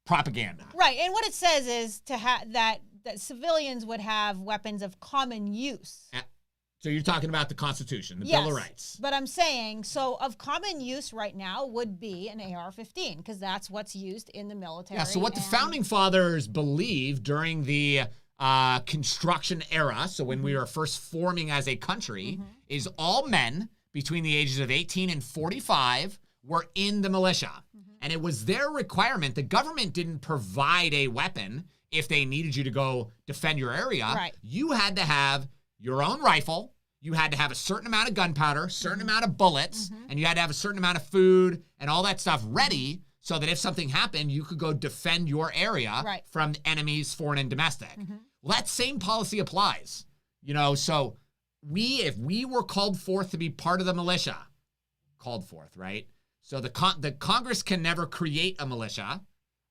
propaganda. Right. And what it says is that civilians would have weapons of common use. So you're talking about the Constitution, the Bill of Rights. But I'm saying, so of common use right now would be an AR-15 because that's what's used in the military. Yeah, so what the Founding Fathers believed during the construction era, so when we were first forming as a country, is all men between the ages of 18 and 45 were in the militia. And it was their requirement. The government didn't provide a weapon if they needed you to go defend your area. Right. You had to have your own rifle. You had to have a certain amount of gunpowder, certain amount of bullets, and you had to have a certain amount of food and all that stuff ready so that if something happened, you could go defend your area from enemies, foreign and domestic. Well, that same policy applies. So if we were called forth to be part of the militia, right? So the Congress can never create a militia.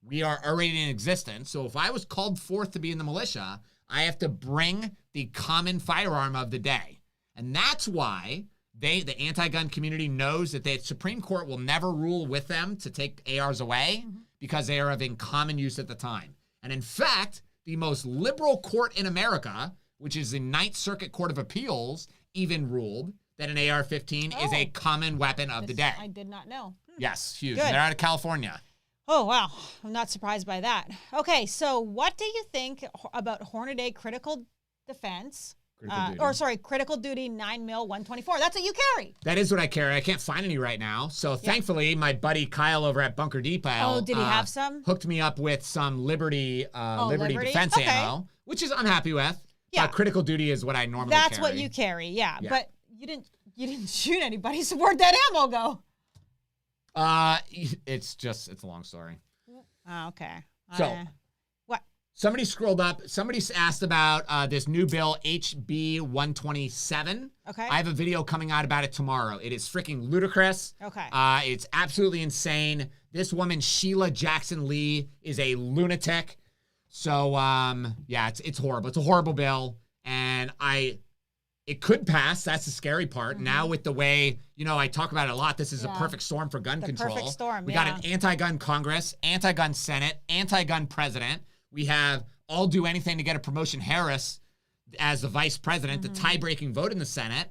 We are already in existence. So if I was called forth to be in the militia, I have to bring the common firearm of the day. And that's why the anti-gun community knows that the Supreme Court will never rule with them to take ARs away because they are of in common use at the time. And in fact, the most liberal court in America, which is the Ninth Circuit Court of Appeals, even ruled that an AR-15 is a common weapon of the day. I did not know. Yes, huge. They're out of California. Oh, wow. I'm not surprised by that. Okay, so what do you think about Hornady Critical Defense? Critical Duty 9mm 124. That's what you carry. That is what I carry. I can't find any right now. So thankfully, my buddy Kyle over at Bunker Depot did he have some? Hooked me up with some Liberty defense ammo, which is I'm happy with. Yeah. Critical Duty is what I normally carry. That's what you carry, yeah. But you didn't shoot anybody, so where'd that ammo go? It's a long story. Oh, okay. So, what? Somebody scrolled up. Somebody asked about this new bill, HB 127. Okay. I have a video coming out about it tomorrow. It is freaking ludicrous. Okay. It's absolutely insane. This woman, Sheila Jackson Lee, is a lunatic. So, it's horrible. It's a horrible bill, and it could pass. That's the scary part. Now with the way, I talk about it a lot, this is a perfect storm for gun control. Perfect storm, We got an anti-gun Congress, anti-gun Senate, anti-gun president. We have all do anything to get a promotion Harris as the vice president, the tie-breaking vote in the Senate.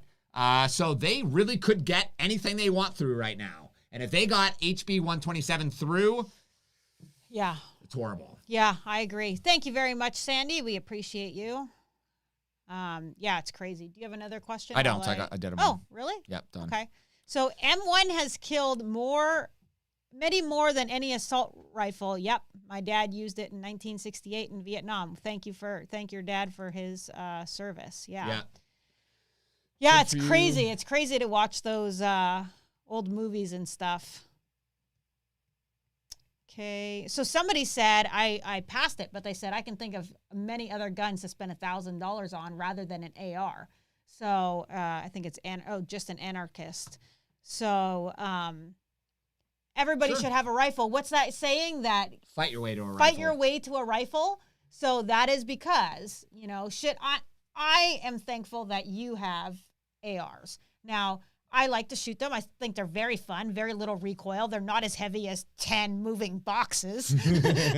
So they really could get anything they want through right now. And if they got HB 127 through, it's horrible. Yeah, I agree. Thank you very much, Sandy. We appreciate you. It's crazy. Do you have another question? I don't. I did them. Oh, really? Yep, done. Okay. So M1 has killed many more than any assault rifle. Yep. My dad used it in 1968 in Vietnam. Thank your dad for his service. Yeah. Yeah, it's crazy. It's crazy to watch those old movies and stuff. Okay, so somebody said, I passed it, but they said I can think of many other guns to spend $1,000 on rather than an AR. So I think it's just an anarchist. So everybody should have a rifle. What's that saying? That fight your way to a rifle. Fight your way to a rifle. So that is because, I am thankful that you have ARs. Now, I like to shoot them. I think they're very fun, very little recoil. They're not as heavy as 10 moving boxes.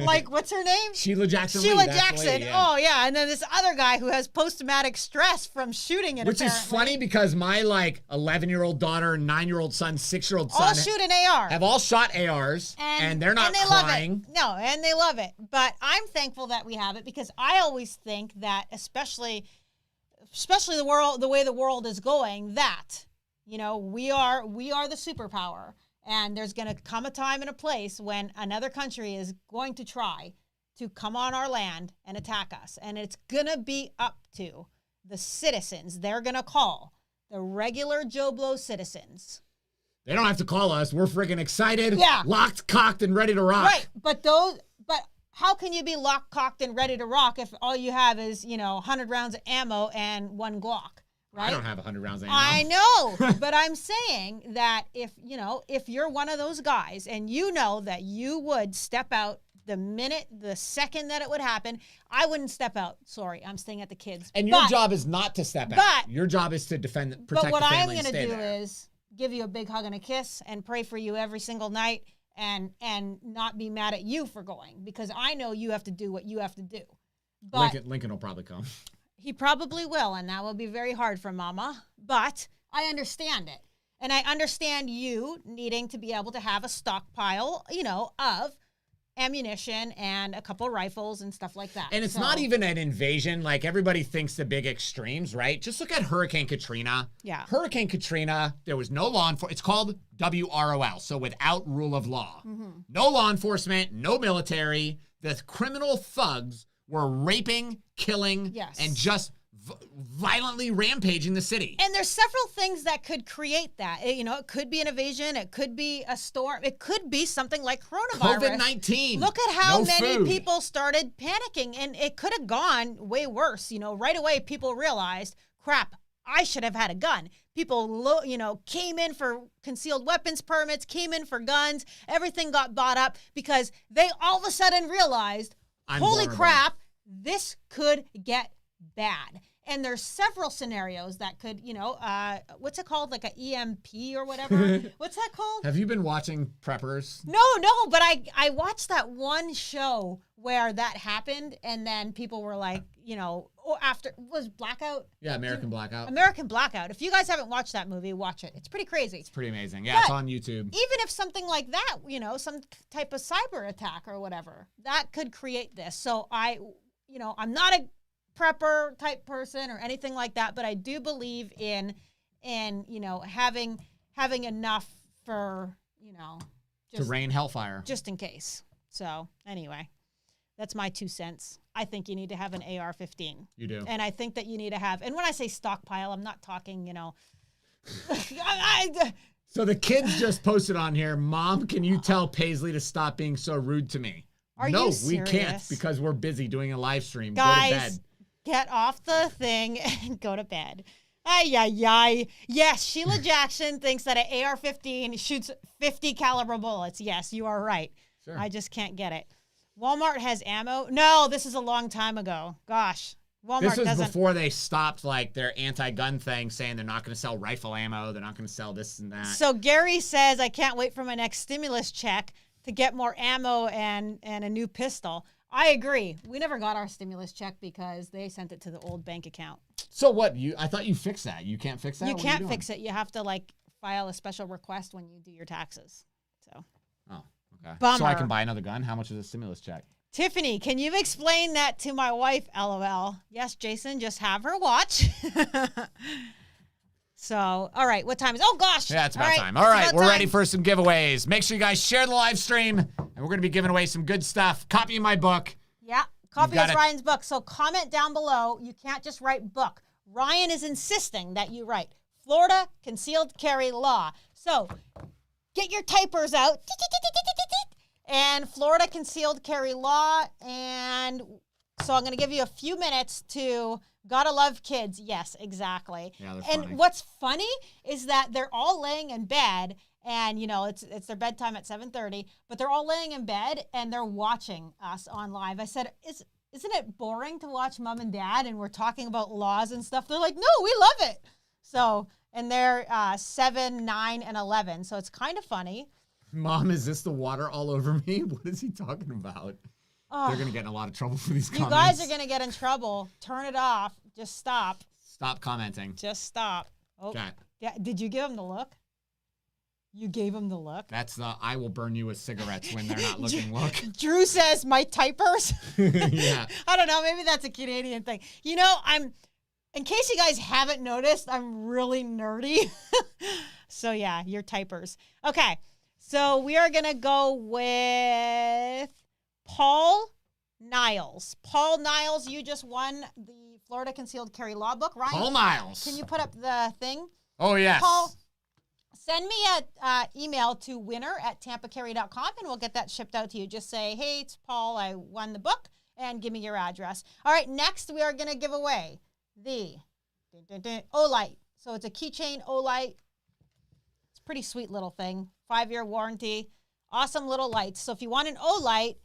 Like, what's her name? Sheila Jackson. Sheila Jackson. Oh, yeah. And then this other guy who has post-traumatic stress from shooting it. Which is funny because my 11-year-old daughter, 9-year-old son, 6-year-old son all shoot an AR. Have all shot ARs and they're not crying. No, and they love it. But I'm thankful that we have it because I always think that especially the way the world is going, that we are the superpower, and there's going to come a time and a place when another country is going to try to come on our land and attack us, and it's going to be up to the citizens. They're going to call the regular Joe Blow citizens. They don't have to call us. We're freaking excited, yeah, locked, cocked, and ready to rock. Right, but how can you be locked, cocked, and ready to rock if all you have is 100 rounds of ammo and one Glock? Right? I don't have 100 rounds of ammo. I know, but I'm saying that if you're one of those guys and that you would step out the second that it would happen, I wouldn't step out. Sorry, I'm staying at the kids. And your job is not to step out. Your job is to protect the family and stay there. But what I'm going to do is give you a big hug and a kiss and pray for you every single night and not be mad at you for going, because I know you have to do what you have to do. But Lincoln will probably come. He probably will, and that will be very hard for Mama, but I understand it. And I understand you needing to be able to have a stockpile, of ammunition and a couple rifles and stuff like that. And it's not even an invasion. Like, everybody thinks the big extremes, right? Just look at Hurricane Katrina. Yeah. Hurricane Katrina, there was no law enforcement. It's called WROL, so without rule of law. Mm-hmm. No law enforcement, no military. The criminal thugs were raping, killing, and just violently rampaging the city. And there's several things that could create that. It could be an invasion. It could be a storm. It could be something like coronavirus. COVID-19. Look at how many people started panicking, and it could have gone way worse. Right away, people realized, crap, I should have had a gun. People, came in for concealed weapons permits, came in for guns. Everything got bought up because they all of a sudden realized, holy crap, this could get bad. And there's several scenarios that could, what's it called? Like an EMP or whatever. What's that called? Have you been watching Preppers? No, but I watched that one show where that happened, and then people were like, after, was Blackout? Yeah, American Blackout. American Blackout. If you guys haven't watched that movie, watch it. It's pretty crazy. It's pretty amazing. Yeah, it's on YouTube. Even if something like that, some type of cyber attack or whatever, that could create this. So I'm not a prepper type person or anything like that, but I do believe in having enough for to rain hellfire just in case. So anyway, that's my 2 cents. I think you need to have an AR-15. You do, and I think that you need to have. And when I say stockpile, I'm not talking So the kids just posted on here, Mom, can you tell Paisley to stop being so rude to me? No, we can't because we're busy doing a live stream. Guys, go to bed. Get off the thing and go to bed. Ay. Yes, Sheila Jackson thinks that an AR-15 shoots 50 caliber bullets. Yes, you are right. Sure. I just can't get it. Walmart has ammo? No, this is a long time ago. Gosh. Walmart this was before they stopped their anti-gun thing, saying they're not going to sell rifle ammo. They're not going to sell this and that. So Gary says, I can't wait for my next stimulus check to get more ammo and a new pistol. I agree. We never got our stimulus check because they sent it to the old bank account. So what? I thought you fixed that. You can't fix that? You can't fix it. You have to file a special request when you do your taxes. So. Oh, okay. Bummer. So I can buy another gun? How much is a stimulus check? Tiffany, can you explain that to my wife? LOL. Yes, Jason, just have her watch. So, all right, what time is it? Oh, gosh. Yeah, it's about time. All right, we're ready for some giveaways. Make sure you guys share the live stream, and we're going to be giving away some good stuff. Copy my book. Yeah, copy of Ryan's book. So comment down below. You can't just write book. Ryan is insisting that you write Florida Concealed Carry Law. So get your typers out. And Florida Concealed Carry Law. And so I'm going to give you a few minutes to... Gotta love kids. Yes, exactly. Yeah, they're funny. And what's funny is that they're all laying in bed, and it's their bedtime at 7:30, but they're all laying in bed and they're watching us on live. I said, isn't it boring to watch Mom and Dad and we're talking about laws and stuff? They're like, no, we love it. So, and they're 7, 9, and 11. So it's kind of funny. Mom, is this the water all over me? What is he talking about? They're going to get in a lot of trouble for these comments. You guys are going to get in trouble. Turn it off. Just stop. Stop commenting. Just stop. Oh, okay. Yeah. Did you give him the look? You gave him the look? That's the I will burn you with cigarettes when they're not looking look. Drew says, my typers. Yeah. I don't know. Maybe that's a Canadian thing. You know, in case you guys haven't noticed, I'm really nerdy. So yeah, your typers. Okay. So we are going to go with Paul Niles. Paul Niles, you just won the Florida Concealed Carry Law book. Ryan, Paul Niles. Can you put up the thing? Oh, yes. Paul, send me an email to winner@tampacarry.com and we'll get that shipped out to you. Just say, hey, it's Paul. I won the book and give me your address. All right, next we are going to give away the Olight. So it's a keychain Olight. It's a pretty sweet little thing. 5-year warranty. Awesome little lights. So if you want an Olight,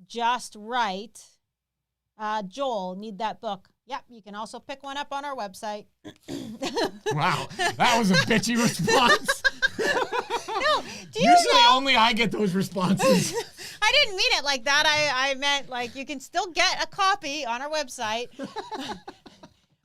just write, Joel, need that book. Yep, you can also pick one up on our website. Wow, that was a bitchy response. No, do you Usually know? only I get those responses. I didn't mean it like that. I meant like you can still get a copy on our website.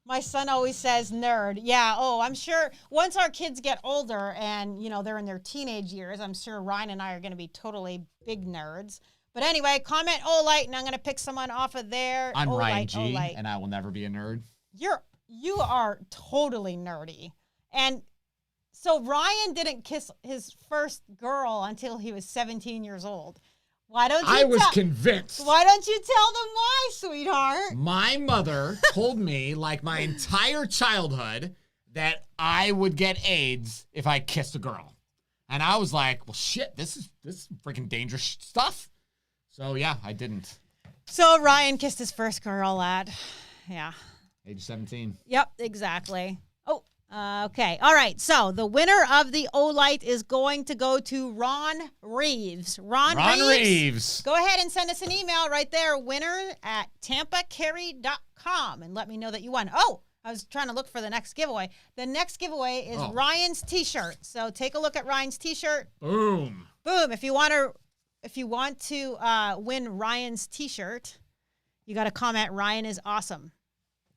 My son always says nerd. Yeah, I'm sure once our kids get older and, you know, they're in their teenage years, I'm sure Ryan and I are going to be totally big nerds. But anyway, comment Olight, and I'm going to pick someone off of there. I'm Olight, Ryan G, Olight. and I will never be a nerd. You are totally nerdy. And so Ryan didn't kiss his first girl until he was 17 years old. Why don't you I was convinced. Why don't you tell them why, sweetheart? My mother told me, like my entire childhood, that I would get AIDS if I kissed a girl. And I was like, well, shit, this is freaking dangerous stuff. So, yeah, I didn't. So Ryan kissed his first girl at, Age 17. Yep, exactly. Okay. All right. So the winner of the Olight is going to go to Ron Reeves. Ron Reeves. Go ahead and send us an email right there, winner@tampacarry.com, and let me know that you won. Oh, I was trying to look for the next giveaway. The next giveaway is Ryan's T-shirt. So take a look at Ryan's T-shirt. Boom. Boom. If you want to win Ryan's T-shirt, you got to comment, Ryan is awesome.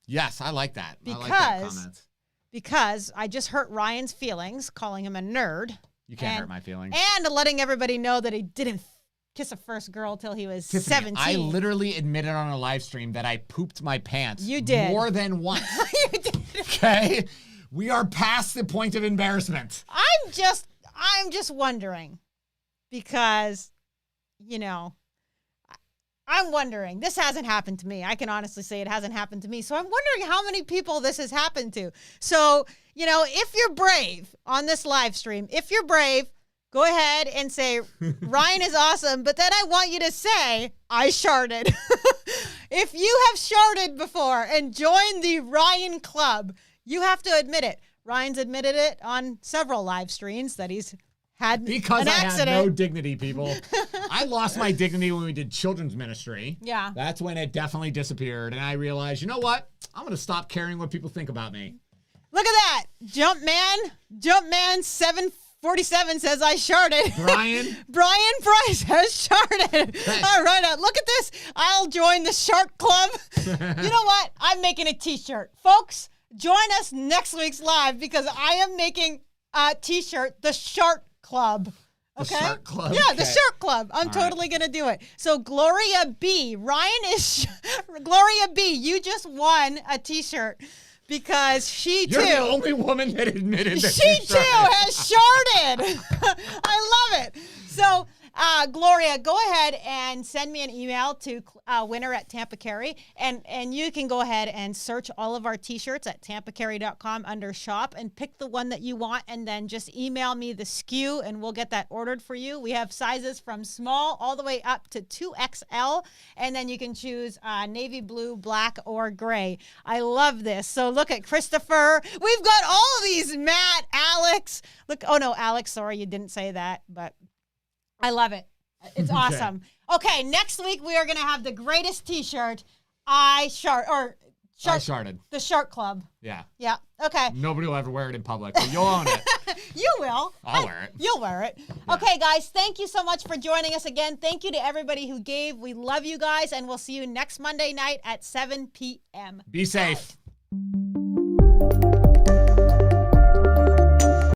Yes, I like that. I like that comment. Because I just hurt Ryan's feelings, calling him a nerd. You can't hurt my feelings. And letting everybody know that he didn't kiss a first girl till he was 17. I literally admitted on a live stream that I pooped my pants. You did. More than once. You did. Okay? We are past the point of embarrassment. I'm just wondering because, you know, I'm wondering. This hasn't happened to me. I can honestly say it hasn't happened to me. So I'm wondering how many people this has happened to. So, you know, if you're brave on this live stream, if you're brave, go ahead and say, Ryan is awesome. But then I want you to say, I sharted. If you have sharted before and joined the Ryan Club, you have to admit it. Ryan's admitted it on several live streams that he's had an accident. Had no dignity, people. I lost my dignity when we did children's ministry. Yeah. That's when it definitely disappeared. And I realized, you know what? I'm going to stop caring what people think about me. Look at that. Jumpman 747 says I sharted. Brian Price has sharted. Hey. All right. Look at this. I'll join the Shark Club. You know what? I'm making a T-shirt. Folks, join us next week's live because I am making a T-shirt, the Shark Club. Okay? The Shark Club? Yeah, the Shark Club. I'm totally going to do it. So Gloria B. Gloria B., you just won a T-shirt because she too. You're the only woman that admitted that she too has sharded. I love it. So Gloria, go ahead and send me an email to winner@tampacarry, and you can go ahead and search all of our T-shirts at tampacarry.com under shop and pick the one that you want, and then just email me the SKU, and we'll get that ordered for you. We have sizes from small all the way up to 2XL, and then you can choose navy blue, black, or gray. I love this. So look at Christopher. We've got all of these. Matt, Alex. Look. Oh no, Alex. Sorry, you didn't say that, but I love it. It's awesome. Okay, next week we are going to have the greatest T-shirt, I shart, or Shark, I sharted. The Shark Club. Yeah. Yeah. Okay. Nobody will ever wear it in public, but you'll own it. You will. I'll wear it. You'll wear it. Yeah. Okay, guys. Thank you so much for joining us again. Thank you to everybody who gave. We love you guys, and we'll see you next Monday night at 7 p.m. Be safe. Bye.